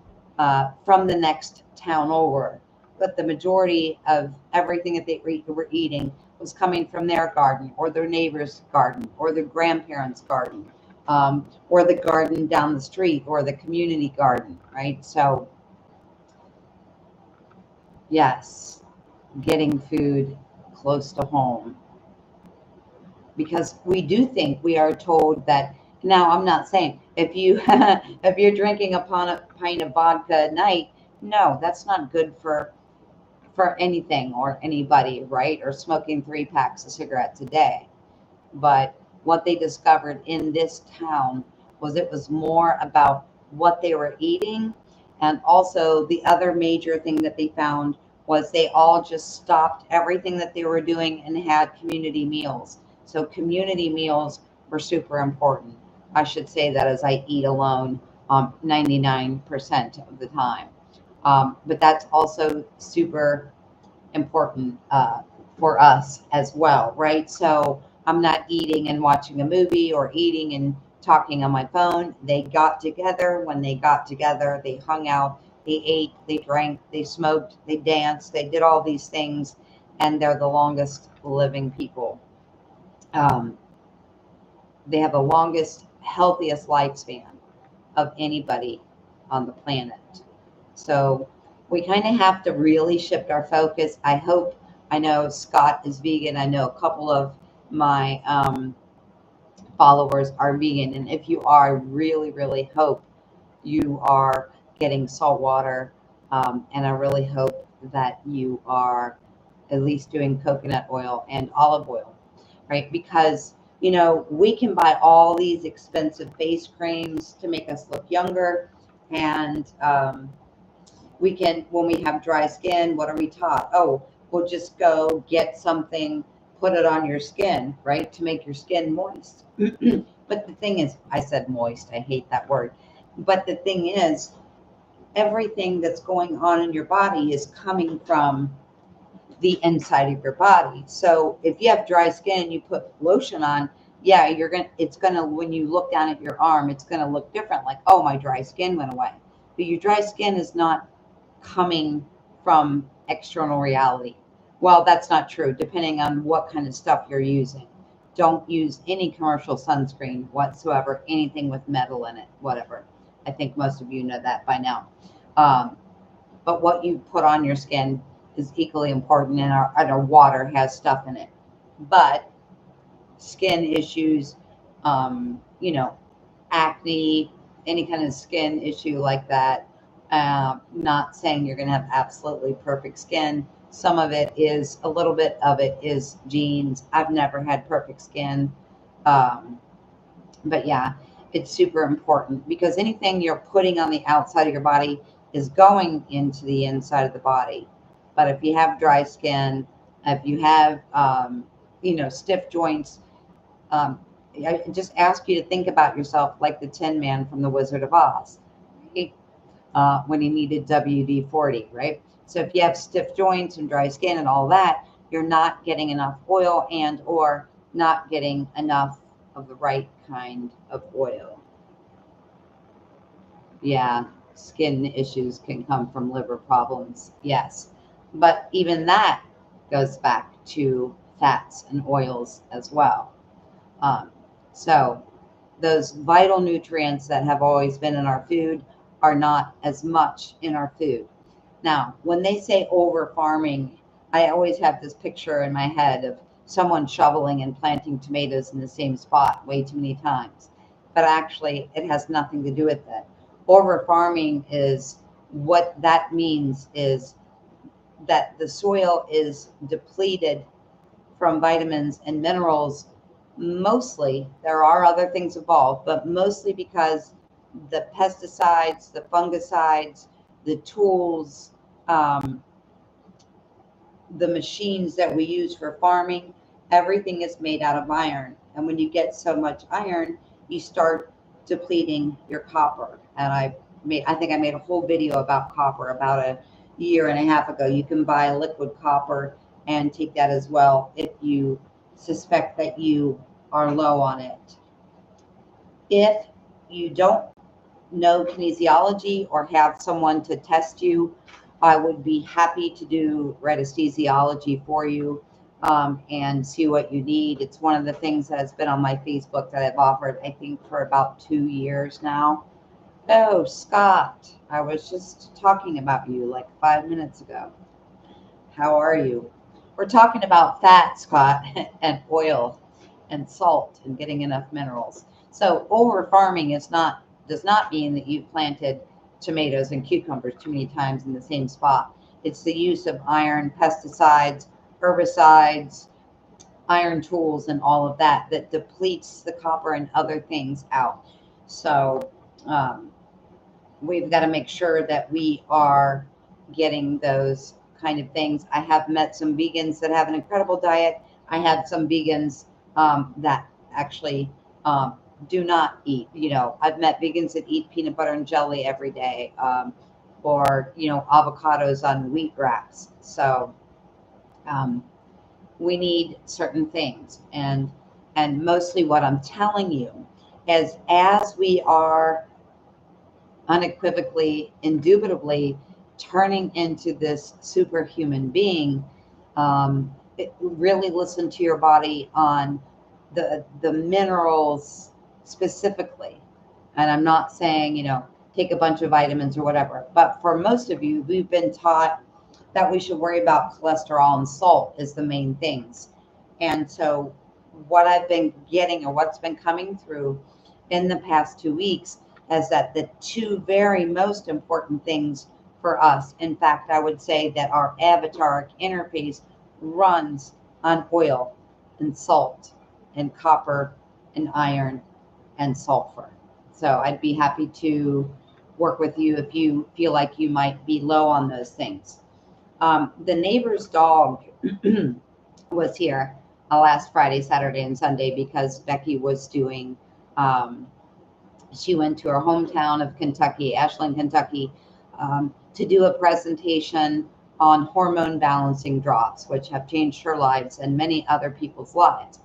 town over, but the majority of everything that they were eating was coming from their garden or their neighbor's garden or their grandparents' garden, or the garden down the street or the community garden, right? So yes, getting food close to home, because we do think we are told that. Now, I'm not saying if you if you're drinking a pint of vodka at night, no, that's not good for anything or anybody, right? Or smoking 3 packs of cigarettes a day. But what they discovered in this town was it was more about what they were eating. And also, the other major thing that they found was they all just stopped everything that they were doing and had community meals. So, community meals were super important. I should say that as I eat alone 99% of the time. But that's also super important for us as well, right? So I'm not eating and watching a movie or eating and talking on my phone. They got together. When they got together, they hung out, they ate, they drank, they smoked, they danced, they did all these things, and they're the longest living people. Um, they have the longest, healthiest lifespan of anybody on the planet. So we kind of have to really shift our focus. I know Scott is vegan. I know a couple of my followers are vegan. And if you are, I really, really hope you are getting salt water. And I really hope that you are at least doing coconut oil and olive oil, right? Because, we can buy all these expensive face creams to make us look younger. And we can, when we have dry skin, what are we taught? Oh, we'll just go get something, put it on your skin, right? To make your skin moist. But the thing is, I said moist, I hate that word. But the thing is, everything that's going on in your body is coming from the inside of your body. So if you have dry skin and you put lotion on, yeah, it's gonna, when you look down at your arm, it's gonna look different, like, oh, my dry skin went away. But your dry skin is not coming from external reality. Well, that's not true, depending on what kind of stuff you're using. Don't use any commercial sunscreen whatsoever, anything with metal in it, whatever. I think most of you know that by now. Um, but what you put on your skin is equally important, and our water has stuff in it. But skin issues, you know, acne, any kind of skin issue like that. Not saying you're going to have absolutely perfect skin. Some of it is, a little bit of it is genes. I've never had perfect skin. Um, but yeah, it's super important because anything you're putting on the outside of your body is going into the inside of the body. But if you have dry skin, if you have, stiff joints, um, I just ask you to think about yourself like the Tin Man from The Wizard of Oz, right? When he needed WD 40, right? So if you have stiff joints and dry skin and all that, you're not getting enough oil and or not getting enough of the right kind of oil. Yeah, skin issues can come from liver problems. Yes. But even that goes back to fats and oils as well. Um, so those vital nutrients that have always been in our food are not as much in our food. Now, when they say over farming, I always have this picture in my head of someone shoveling and planting tomatoes in the same spot way too many times. But actually, it has nothing to do with it. Over farming is what that means is that the soil is depleted from vitamins and minerals. Mostly, there are other things involved, but mostly because the pesticides, the fungicides, the tools, um, the machines that we use for farming, everything is made out of iron. And when you get so much iron, you start depleting your copper. And I think I made a whole video about copper about a year and a half ago. You can buy liquid copper and take that as well if you suspect that you are low on it. If you don't know kinesiology or have someone to test you, I would be happy to do radiesthesiology for you, and see what you need. It's one of the things that has been on my Facebook that I've offered, I think, for about 2 years now. Oh, Scott, I was just talking about you like 5 minutes ago. How are you? We're talking about fat, Scott, and oil and salt and getting enough minerals. So over farming does not mean that you've planted tomatoes and cucumbers too many times in the same spot. It's the use of iron, pesticides, herbicides, iron tools, and all of that that depletes the copper and other things out. So um, we've got to make sure that we are getting those kind of things. I have met some vegans that have an incredible diet. I have some vegans that actually um, do not eat. I've met vegans that eat peanut butter and jelly every day, or avocados on wheat wraps. So um, we need certain things, and mostly what I'm telling you is as we are unequivocally, indubitably turning into this superhuman being, really listen to your body on the minerals specifically. And I'm not saying, take a bunch of vitamins or whatever, but for most of you, we've been taught that we should worry about cholesterol and salt as the main things. And so what I've been getting, or what's been coming through in the past 2 weeks, is that the two very most important things for us, in fact, I would say that our avataric interface runs on oil and salt and copper and iron and sulfur. So I'd be happy to work with you if you feel like you might be low on those things. The neighbor's dog was here last Friday, Saturday, and Sunday because Becky was doing, she went to her hometown of Kentucky, Ashland, Kentucky, to do a presentation on hormone balancing drops, which have changed her lives and many other people's lives.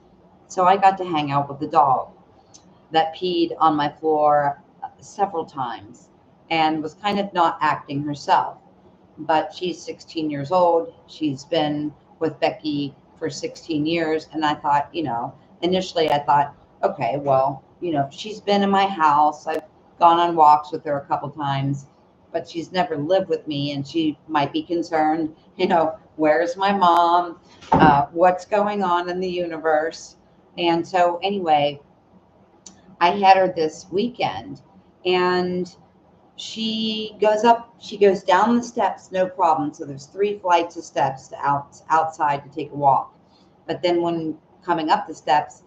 So I got to hang out with the dog that peed on my floor several times and was kind of not acting herself. But she's 16 years old. She's been with Becky for 16 years. And I thought, initially I thought, okay, well, she's been in my house. I've gone on walks with her a couple times, but she's never lived with me. And she might be concerned, where's my mom? What's going on in the universe? And so, anyway, I had her this weekend, and she goes down the steps, no problem. So there's 3 flights of steps outside to take a walk. But then when coming up the steps,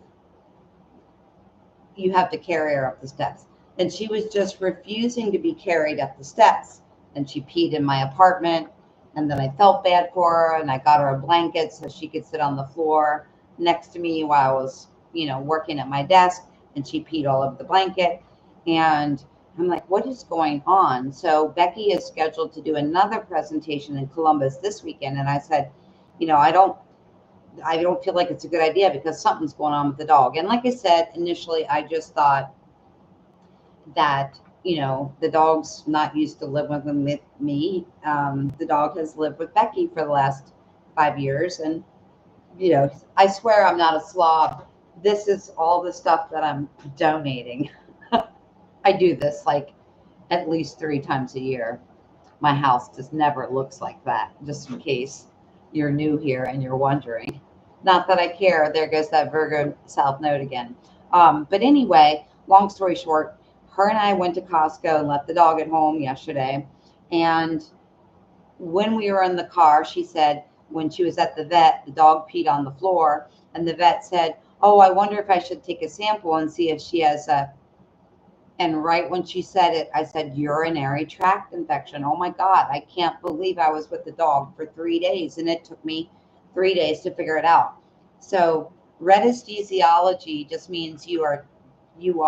you have to carry her up the steps. And she was just refusing to be carried up the steps. And she peed in my apartment. And then I felt bad for her, and I got her a blanket so she could sit on the floor next to me while I was, working at my desk. And she peed all over the blanket. And I'm like, what is going on? So Becky is scheduled to do another presentation in Columbus this weekend. And I said, I don't feel like it's a good idea because something's going on with the dog. And like I said, initially, I just thought that the dog's not used to living with me. The dog has lived with Becky for the last 5 years. And, I swear I'm not a slob. This is all the stuff that I'm donating. I do this like at least 3 times a year. My house just never looks like that, just in case you're new here and you're wondering. Not that I care. There goes that Virgo South Node again. But anyway, long story short, her and I went to Costco and left the dog at home yesterday. And when we were in the car, she said when she was at the vet, the dog peed on the floor. And the vet said, "Oh, I wonder if I should take a sample and see if she has a," and right when she said it, I said, "urinary tract infection." Oh my God, I can't believe I was with the dog for 3 days, and it took me 3 days to figure it out. So redesthesiology just means you are you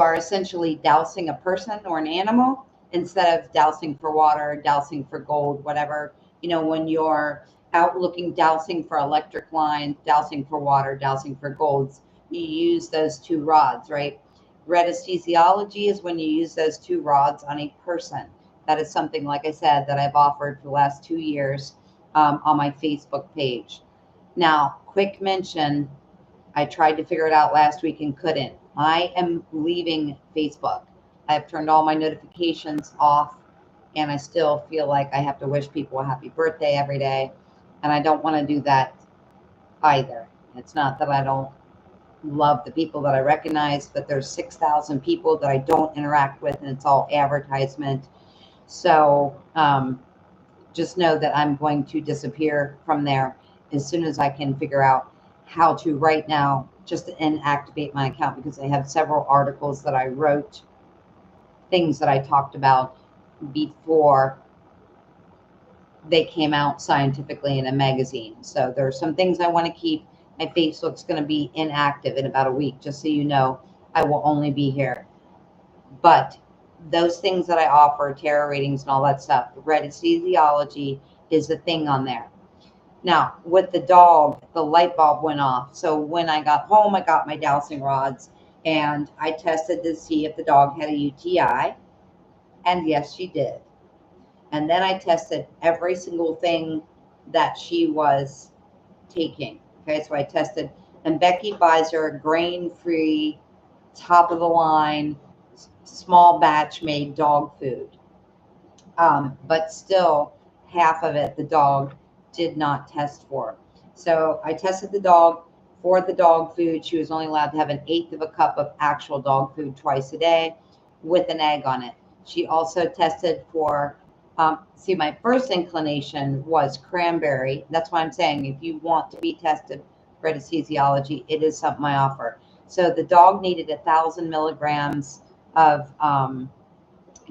are essentially dousing a person or an animal instead of dousing for water, dousing for gold, whatever. When you're out looking, dousing for electric lines, dousing for water, dousing for golds, you use those two rods, right? Redesthesiology is when you use those two rods on a person. That is something, like I said, that I've offered for the last 2 years on my Facebook page. Now, quick mention, I tried to figure it out last week and couldn't. I am leaving Facebook. I've turned all my notifications off, and I still feel like I have to wish people a happy birthday every day. And I don't want to do that either. It's not that I don't love the people that I recognize, but there's 6,000 people that I don't interact with, and it's all advertisement. So just know that I'm going to disappear from there as soon as I can figure out how to right now just inactivate my account, because I have several articles that I wrote, things that I talked about before they came out scientifically in a magazine. So there are some things I want to keep. My Facebook's going to be inactive in about a week, just so you know. I will only be here. But those things that I offer, tarot readings and all that stuff, redesthesiology is the thing on there. Now, with the dog, the light bulb went off. So when I got home, I got my dowsing rods and I tested to see if the dog had a UTI. And yes, she did. And then I tested every single thing that she was taking. Okay, so I tested, and Becky buys her grain-free, top of the line, small batch made dog food. But still, half of it the dog did not test for. So I tested the dog for the dog food. She was only allowed to have 1/8 of a cup of actual dog food twice a day with an egg on it. She also tested for, see, my first inclination was cranberry. That's why I'm saying if you want to be tested for anesthesiology, it is something I offer. So the dog needed 1,000 milligrams of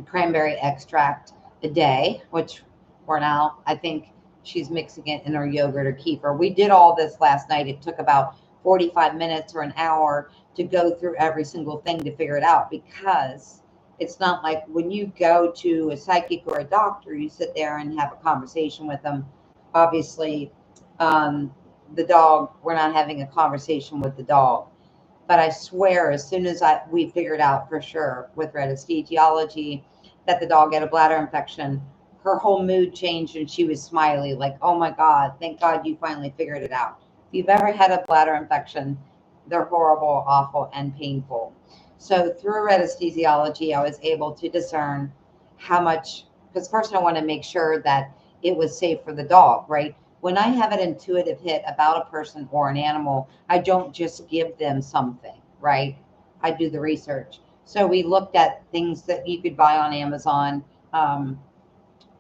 cranberry extract a day, which we're now, I think she's mixing it in her yogurt or kefir. We did all this last night. It took about 45 minutes or an hour to go through every single thing to figure it out, because it's not like when you go to a psychic or a doctor, you sit there and have a conversation with them. Obviously, the dog, we're not having a conversation with the dog. But I swear, as soon as we figured out for sure with redesthesiology that the dog had a bladder infection, her whole mood changed and she was smiley, like, "Oh my God, thank God you finally figured it out." If you've ever had a bladder infection, they're horrible, awful, and painful. So through redesthesiology, I was able to discern how much, because first I want to make sure that it was safe for the dog, right? When I have an intuitive hit about a person or an animal, I don't just give them something, right? I do the research. So we looked at things that you could buy on Amazon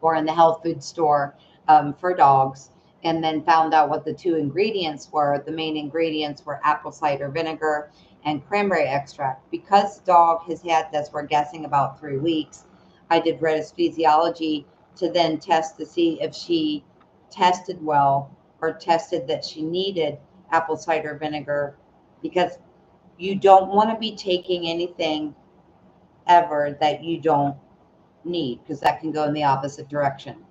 or in the health food store for dogs, and then found out what the two ingredients were. The main ingredients were apple cider vinegar and cranberry extract. Because the dog has had this, we're guessing about 3 weeks, I did redesthesiology to then test to see if she tested well or tested that she needed apple cider vinegar, because you don't want to be taking anything ever that you don't need, because that can go in the opposite direction.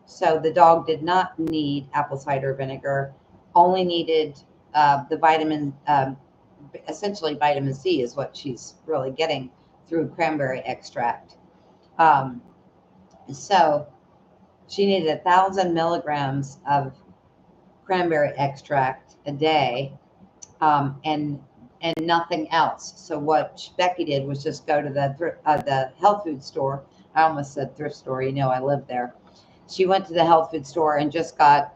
So the dog did not need apple cider vinegar, only needed the vitamin essentially vitamin C is what she's really getting through cranberry extract. Um, so she needed 1,000 milligrams of cranberry extract a day, and nothing else. So what Becky did was just go to the health food store. I almost said thrift store. You know, I live there. She went to the health food store and just got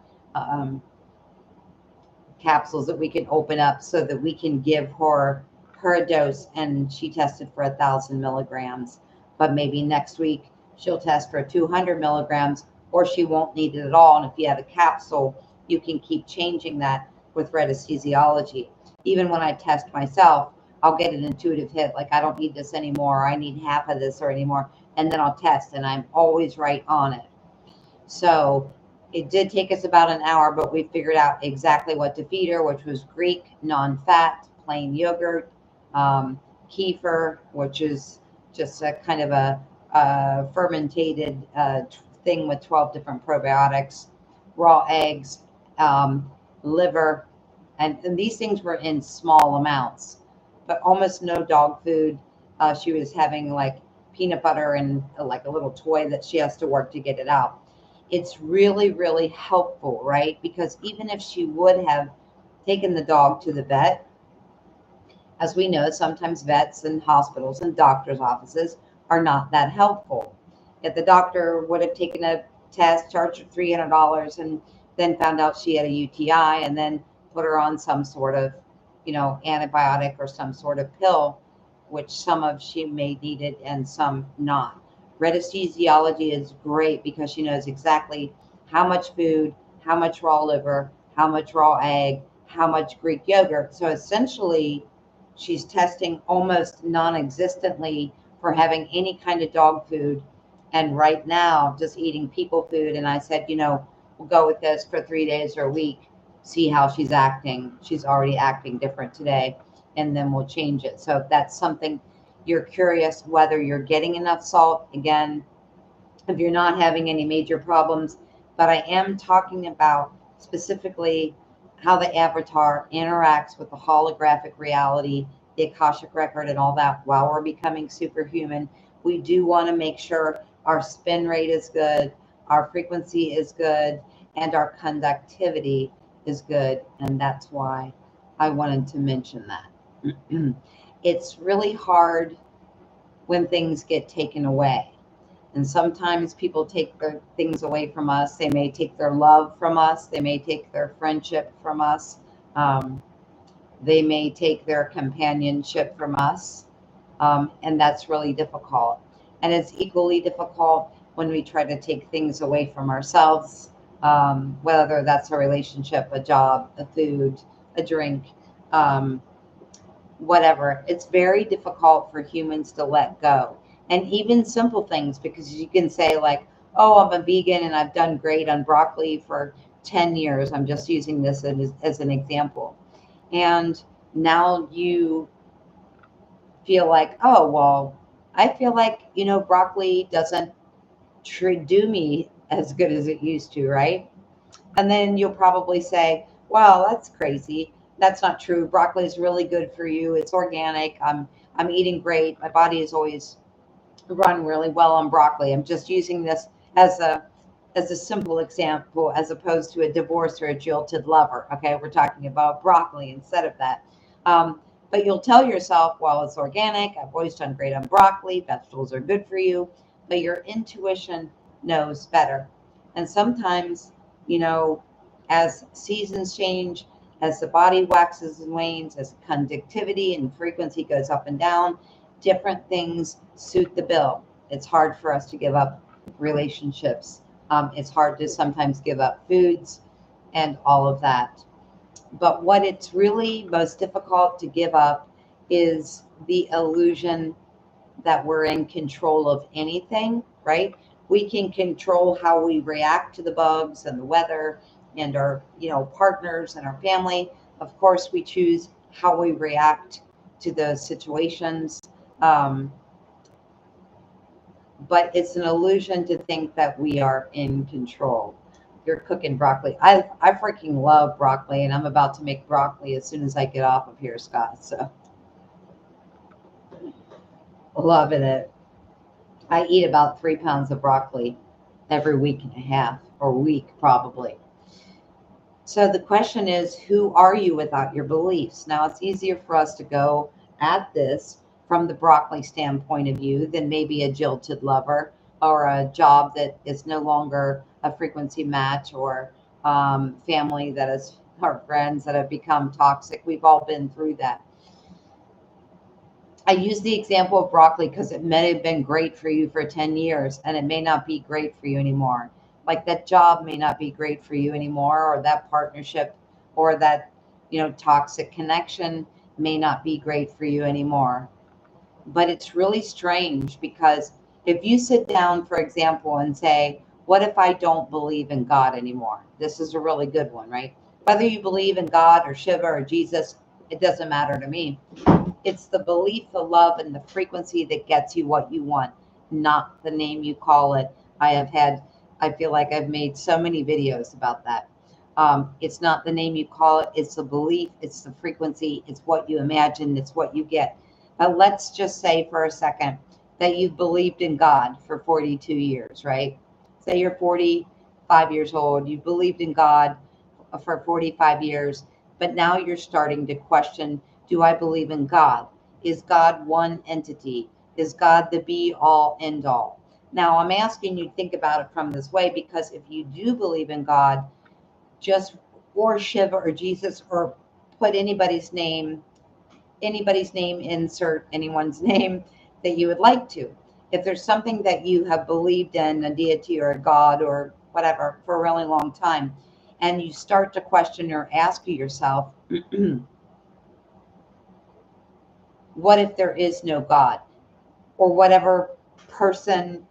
capsules that we can open up so that we can give her a dose. And she tested for 1,000 milligrams, but maybe next week she'll test for 200 milligrams, or she won't need it at all. And if you have a capsule, you can keep changing that with Redistriology. Even when I test myself, I'll get an intuitive hit, like I don't need this anymore, or I need half of this or anymore, and then I'll test, and I'm always right on it. So it did take us about an hour, but we figured out exactly what to feed her, which was Greek, non-fat, plain yogurt, kefir, which is just a kind of a fermented thing with 12 different probiotics, raw eggs, liver, and these things were in small amounts, but almost no dog food. She was having like peanut butter and like a little toy that she has to work to get it out. It's really, really helpful, right? Because even if she would have taken the dog to the vet, as we know, sometimes vets and hospitals and doctors' offices are not that helpful. If the doctor would have taken a test, charged her $300, and then found out she had a UTI, and then put her on some sort of, antibiotic or some sort of pill, which some of she may need it and some not. Redistriology is great because she knows exactly how much food, how much raw liver, how much raw egg, how much Greek yogurt. So essentially, she's testing almost non-existently for having any kind of dog food, and right now just eating people food. And I said, we'll go with this for 3 days or a week, see how she's acting. She's already acting different today, and then we'll change it. So if that's something you're curious whether you're getting enough salt, again, if you're not having any major problems, but I am talking about specifically how the avatar interacts with the holographic reality, the Akashic record, and all that while we're becoming superhuman. We do want to make sure our spin rate is good, our frequency is good, and our conductivity is good. And that's why I wanted to mention that. It's really hard when things get taken away. And sometimes people take their things away from us. They may take their love from us. They may take their friendship from us. They may take their companionship from us. And that's really difficult. And it's equally difficult when we try to take things away from ourselves, whether that's a relationship, a job, a food, a drink, whatever. It's very difficult for humans to let go. And even simple things, because you can say like, oh, I'm a vegan and I've done great on broccoli for 10 years. I'm just using this as an example. And now you feel like, oh, well, I feel like, broccoli doesn't do me as good as it used to, right? And then you'll probably say, well, that's crazy. That's not true. Broccoli is really good for you. It's organic. I'm eating great. My body is always run really well on broccoli. I'm just using this as a simple example, as opposed to a divorce or a jilted lover. Okay, we're talking about broccoli instead of that. But you'll tell yourself, well, it's organic. I've always done great on broccoli. Vegetables are good for you. But your intuition knows better. And sometimes, as seasons change, as the body waxes and wanes, as conductivity and frequency goes up and down, different things suit the bill. It's hard for us to give up relationships. It's hard to sometimes give up foods and all of that. But what it's really most difficult to give up is the illusion that we're in control of anything, right? We can control how we react to the bugs and the weather and our, partners and our family. Of course, we choose how we react to those situations. But it's an illusion to think that we are in control. you're cooking broccoli. I freaking love broccoli, and I'm about to make broccoli as soon as I get off of here, Scott. So loving it. I eat about 3 pounds of broccoli every week and a half, or week probably. So the question is, who are you without your beliefs? Now, it's easier for us to go at this from the broccoli standpoint of view than maybe a jilted lover or a job that is no longer a frequency match, or family that is, or friends that have become toxic. We've all been through that. I use the example of broccoli because it may have been great for you for 10 years and it may not be great for you anymore. Like that job may not be great for you anymore, or that partnership, or that, toxic connection may not be great for you anymore. But it's really strange because if you sit down, for example, and say, what if I don't believe in God anymore? This is a really good one, right? Whether you believe in God or Shiva or Jesus, it doesn't matter to me. It's the belief, the love, and the frequency that gets you what you want, not the name you call it. I feel like I've made so many videos about that. It's not the name you call it, it's the belief, it's the frequency, it's what you imagine, it's what you get. Let's just say for a second that you've believed in God for 42 years, right? Say you're 45 years old, you believed in God for 45 years, but now you're starting to question, do I believe in God? Is God one entity? Is God the be all end all? Now, I'm asking you to think about it from this way, because if you do believe in God, just, or Shiva or Jesus, or put anybody's name, insert anyone's name that you would like to. If there's something that you have believed in, a deity or a God or whatever, for a really long time, and you start to question or ask yourself, what if there is no God? Or whatever person,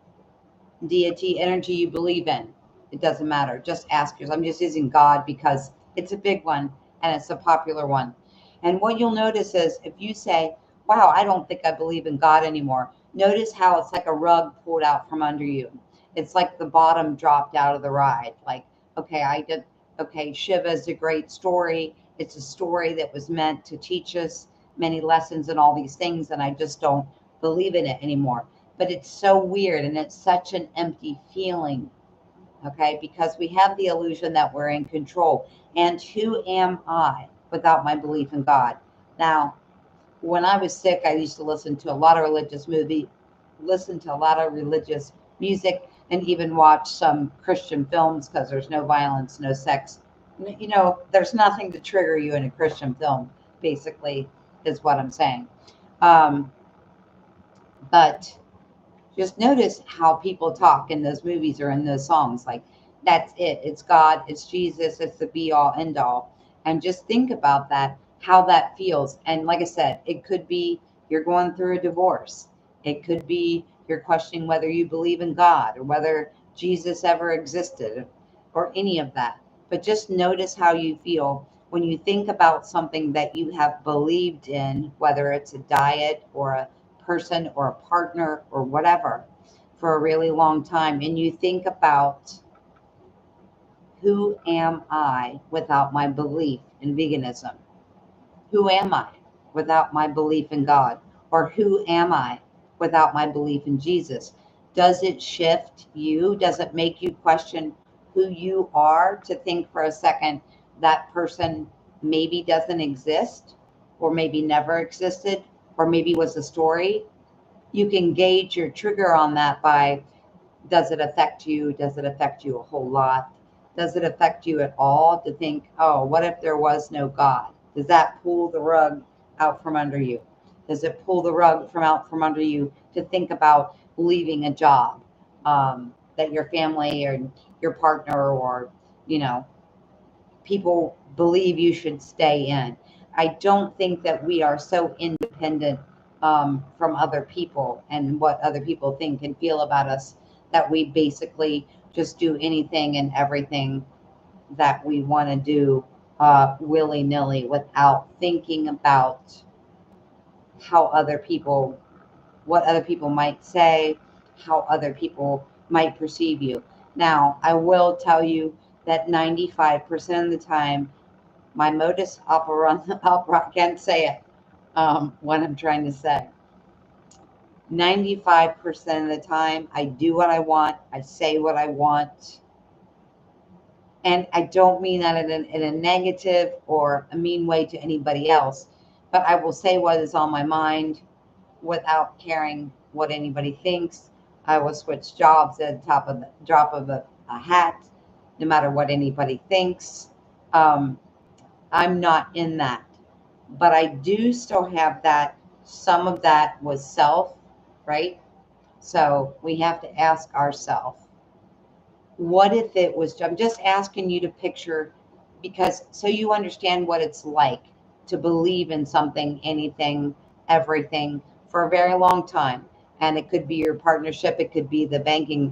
deity, energy you believe in. It doesn't matter. Just ask yourself. I'm just using God because it's a big one and it's a popular one. And what you'll notice is if you say, wow, I don't think I believe in God anymore, notice how it's like a rug pulled out from under you. It's like the bottom dropped out of the ride. Like, okay, Shiva is a great story. It's a story that was meant to teach us many lessons and all these things, and I just don't believe in it anymore. But it's so weird and it's such an empty feeling, okay? Because we have the illusion that we're in control. And who am I without my belief in God? Now, when I was sick, I used to listen to a lot of listen to a lot of religious music, and even watch some Christian films, because there's no violence, no sex. There's nothing to trigger you in a Christian film, basically, is what I'm saying. But just notice how people talk in those movies or in those songs. Like, that's it. It's God, it's Jesus, it's the be all end all. And just think about that, how that feels. And like I said, it could be you're going through a divorce. It could be you're questioning whether you believe in God or whether Jesus ever existed, or any of that. But just notice how you feel when you think about something that you have believed in, whether it's a diet or a person or a partner or whatever, for a really long time. And you think about, who am I without my belief in veganism? Who am I without my belief in God? Or who am I without my belief in Jesus? Does it shift you? Does it make you question who you are, to think for a second that person maybe doesn't exist, or maybe never existed, or maybe was a story? You can gauge your trigger on that by, does it affect you? Does it affect you a whole lot? Does it affect you at all to think, oh, what if there was no God? Does that pull the rug out from under you? Does it pull the rug out from under you to think about leaving a job that your family or your partner, or, people believe you should stay in? I don't think that we are so independent from other people and what other people think and feel about us, that we basically just do anything and everything that we want to do willy-nilly, without thinking about how other people, what other people might say, how other people might perceive you. Now, I will tell you that 95% of the time, my modus operandi, I can't say it, what I'm trying to say. 95% of the time, I do what I want, I say what I want. And I don't mean that in a negative or a mean way to anybody else, but I will say what is on my mind without caring what anybody thinks. I will switch jobs at the top of the drop of a hat, no matter what anybody thinks. I'm not in that, but I do still have that. Some of that was self, right? So we have to ask ourselves, what if it was, I'm just asking you to picture, because so you understand what it's like to believe in something, anything, everything for a very long time. And it could be your partnership, it could be the banking,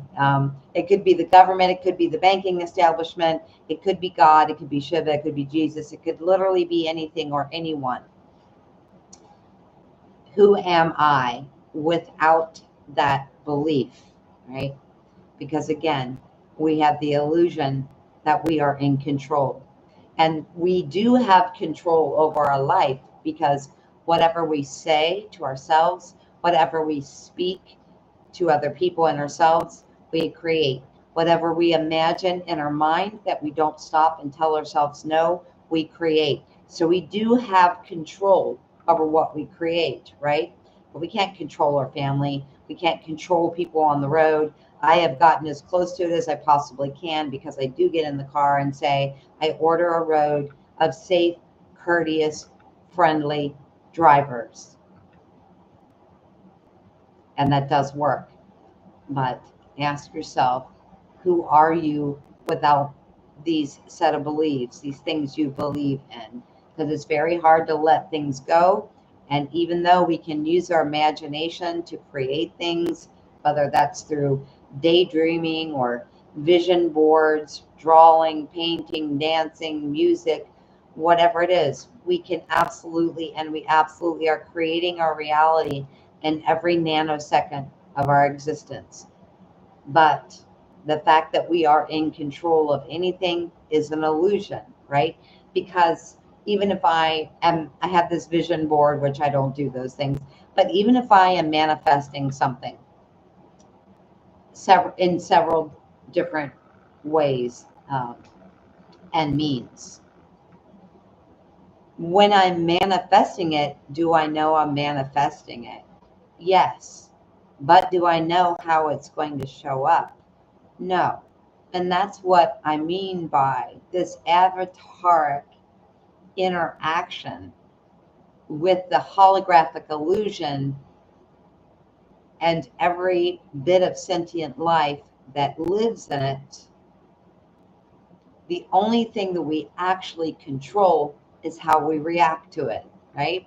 it could be the government, it could be the banking establishment, it could be God, it could be Shiva, it could be Jesus, it could literally be anything or anyone. Who am I without that belief, right? Because again, we have the illusion that we are in control. And we do have control over our life, because whatever we say to ourselves, whatever we speak to other people and ourselves, we create. Whatever we imagine in our mind that we don't stop and tell ourselves no, we create. So we do have control over what we create, right? But we can't control our family. We can't control people on the road. I have gotten as close to it as I possibly can, because I do get in the car and say, I order a road of safe, courteous, friendly drivers. And that does work. But ask yourself, who are you without these set of beliefs, these things you believe in? Because it's very hard to let things go. And even though we can use our imagination to create things, whether that's through daydreaming or vision boards, drawing, painting, dancing, music, whatever it is, we can absolutely, and we absolutely are creating our reality in every nanosecond of our existence. But the fact that we are in control of anything is an illusion, right? Because even if I have this vision board, which I don't do those things, but even if I am manifesting something in several different ways and means, when I'm manifesting it, do I know I'm manifesting it? Yes. But do I know how it's going to show up? No. And that's what I mean by this avataric interaction with the holographic illusion and every bit of sentient life that lives in it. The only thing that we actually control is how we react to it, right?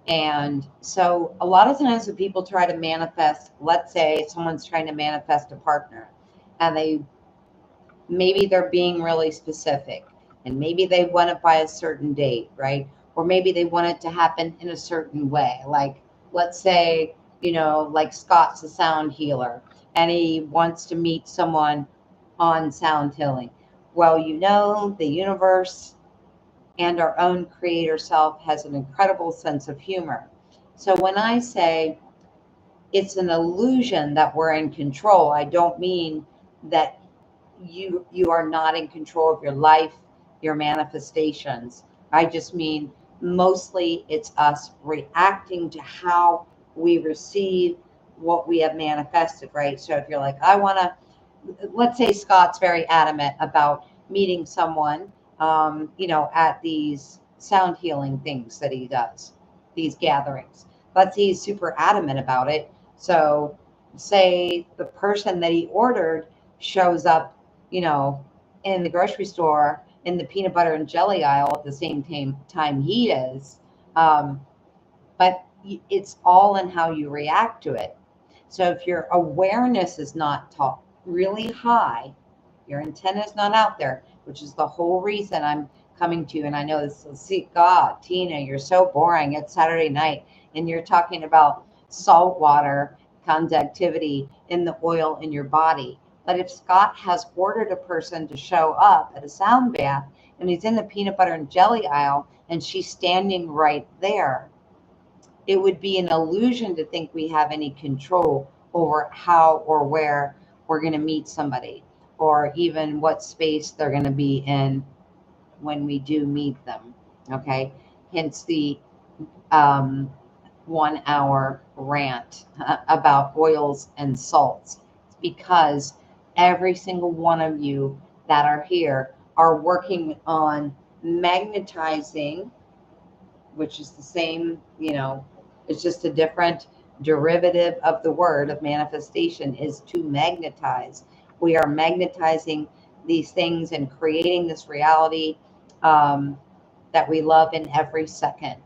And so a lot of times when people try to manifest, let's say someone's trying to manifest a partner, and maybe they're being really specific, and maybe they want it by a certain date, right? Or maybe they want it to happen in a certain way. Like, let's say, like Scott's a sound healer and he wants to meet someone on sound healing. Well, the universe and our own creator self has an incredible sense of humor. So when I say it's an illusion that we're in control, I don't mean that you are not in control of your life, your manifestations. I just mean mostly it's us reacting to how we receive what we have manifested, right? So if you're like, let's say Scott's very adamant about meeting someone, at these sound healing things that he does, these gatherings. Let's say he's super adamant about it. So say the person that he ordered shows up, in the grocery store in the peanut butter and jelly aisle at the same time he is. But it's all in how you react to it. So if your awareness is not really high, your antenna is not out there, which is the whole reason I'm coming to you. And I know this will see, God, Tina, you're so boring. It's Saturday night and you're talking about salt water conductivity in the oil in your body. But if Scott has ordered a person to show up at a sound bath and he's in the peanut butter and jelly aisle and she's standing right there, it would be an illusion to think we have any control over how or where we're going to meet somebody, or even what space they're going to be in when we do meet them. Okay. Hence the 1 hour rant about oils and salts. It's because every single one of you that are here are working on magnetizing, which is the same, it's just a different derivative of the word of manifestation, is to magnetize. We are magnetizing these things and creating this reality that we love in every second.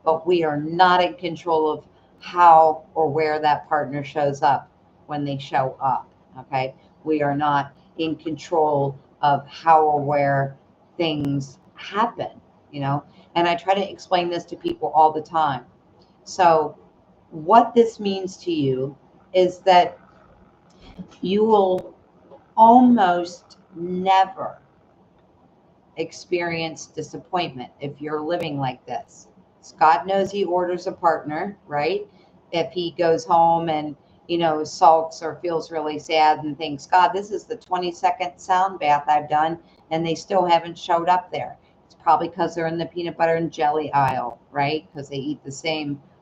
But we are not in control of how or where that partner shows up when they show up. Okay. We are not in control of how or where things happen, and I try to explain this to people all the time. So, what this means to you is that you will almost never experience disappointment if you're living like this. Scott knows he orders a partner, right? If he goes home and, sulks or feels really sad and thinks, God, this is the 22nd sound bath I've done, and they still haven't showed up there. It's probably because they're in the peanut butter and jelly aisle, right? Because they eat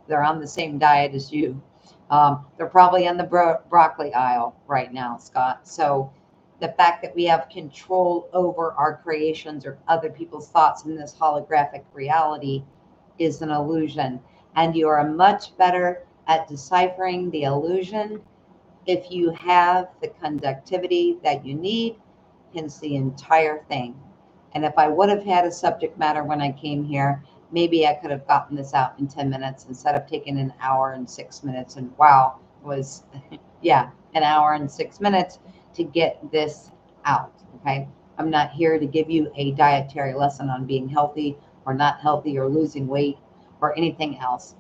they're on the same diet as you. They're probably on the broccoli aisle right now, Scott. So the fact that we have control over our creations or other people's thoughts in this holographic reality is an illusion. And you are much better at deciphering the illusion if you have the conductivity that you need, hence the entire thing. And if I would have had a subject matter when I came here, maybe I could have gotten this out in 10 minutes instead of taking an hour and 6 minutes. And wow, was, yeah, an hour and 6 minutes to get this out. Okay. I'm not here to give you a dietary lesson on being healthy or not healthy or losing weight or anything else.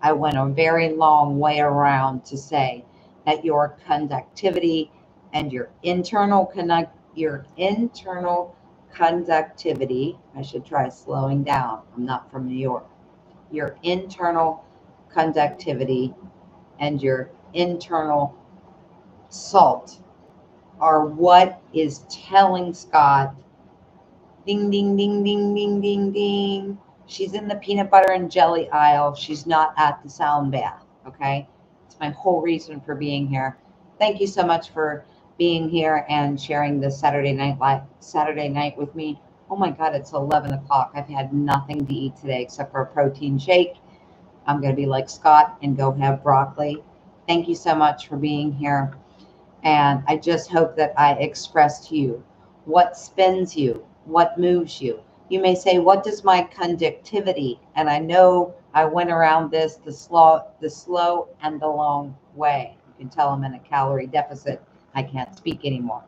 I went a very long way around to say that your conductivity and your internal conductivity, I should try slowing down. I'm not from New York. Your internal conductivity and your internal salt are what is telling Scott, ding, ding, ding, ding, ding, ding, ding. She's in the peanut butter and jelly aisle. She's not at the sound bath. Okay. It's my whole reason for being here. Thank you so much for being here and sharing this Saturday night with me. Oh my God, it's 11 o'clock. I've had nothing to eat today except for a protein shake. I'm going to be like Scott and go have broccoli. Thank you so much for being here. And I just hope that I expressed to you what spins you, what moves you. You may say, what does my conductivity? And I know I went around this the slow and the long way. You can tell I'm in a calorie deficit. I can't speak anymore.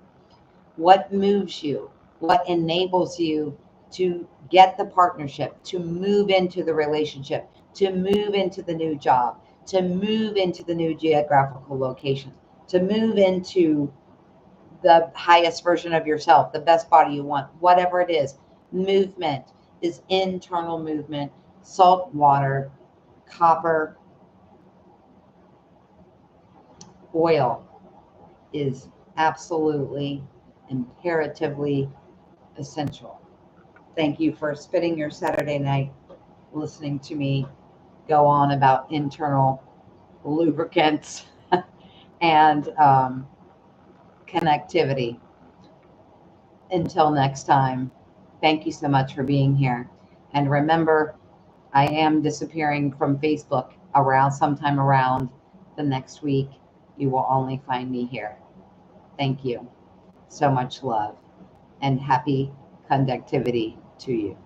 What moves you? What enables you to get the partnership, to move into the relationship, to move into the new job, to move into the new geographical location, to move into the highest version of yourself, the best body you want, whatever it is. Movement is internal movement. Salt water, copper, oil is absolutely, imperatively essential. Thank you for spending your Saturday night listening to me go on about internal lubricants and connectivity. Until next time, thank you so much for being here. And remember, I am disappearing from Facebook sometime around the next week. You will only find me here. Thank you. So much love and happy conductivity to you.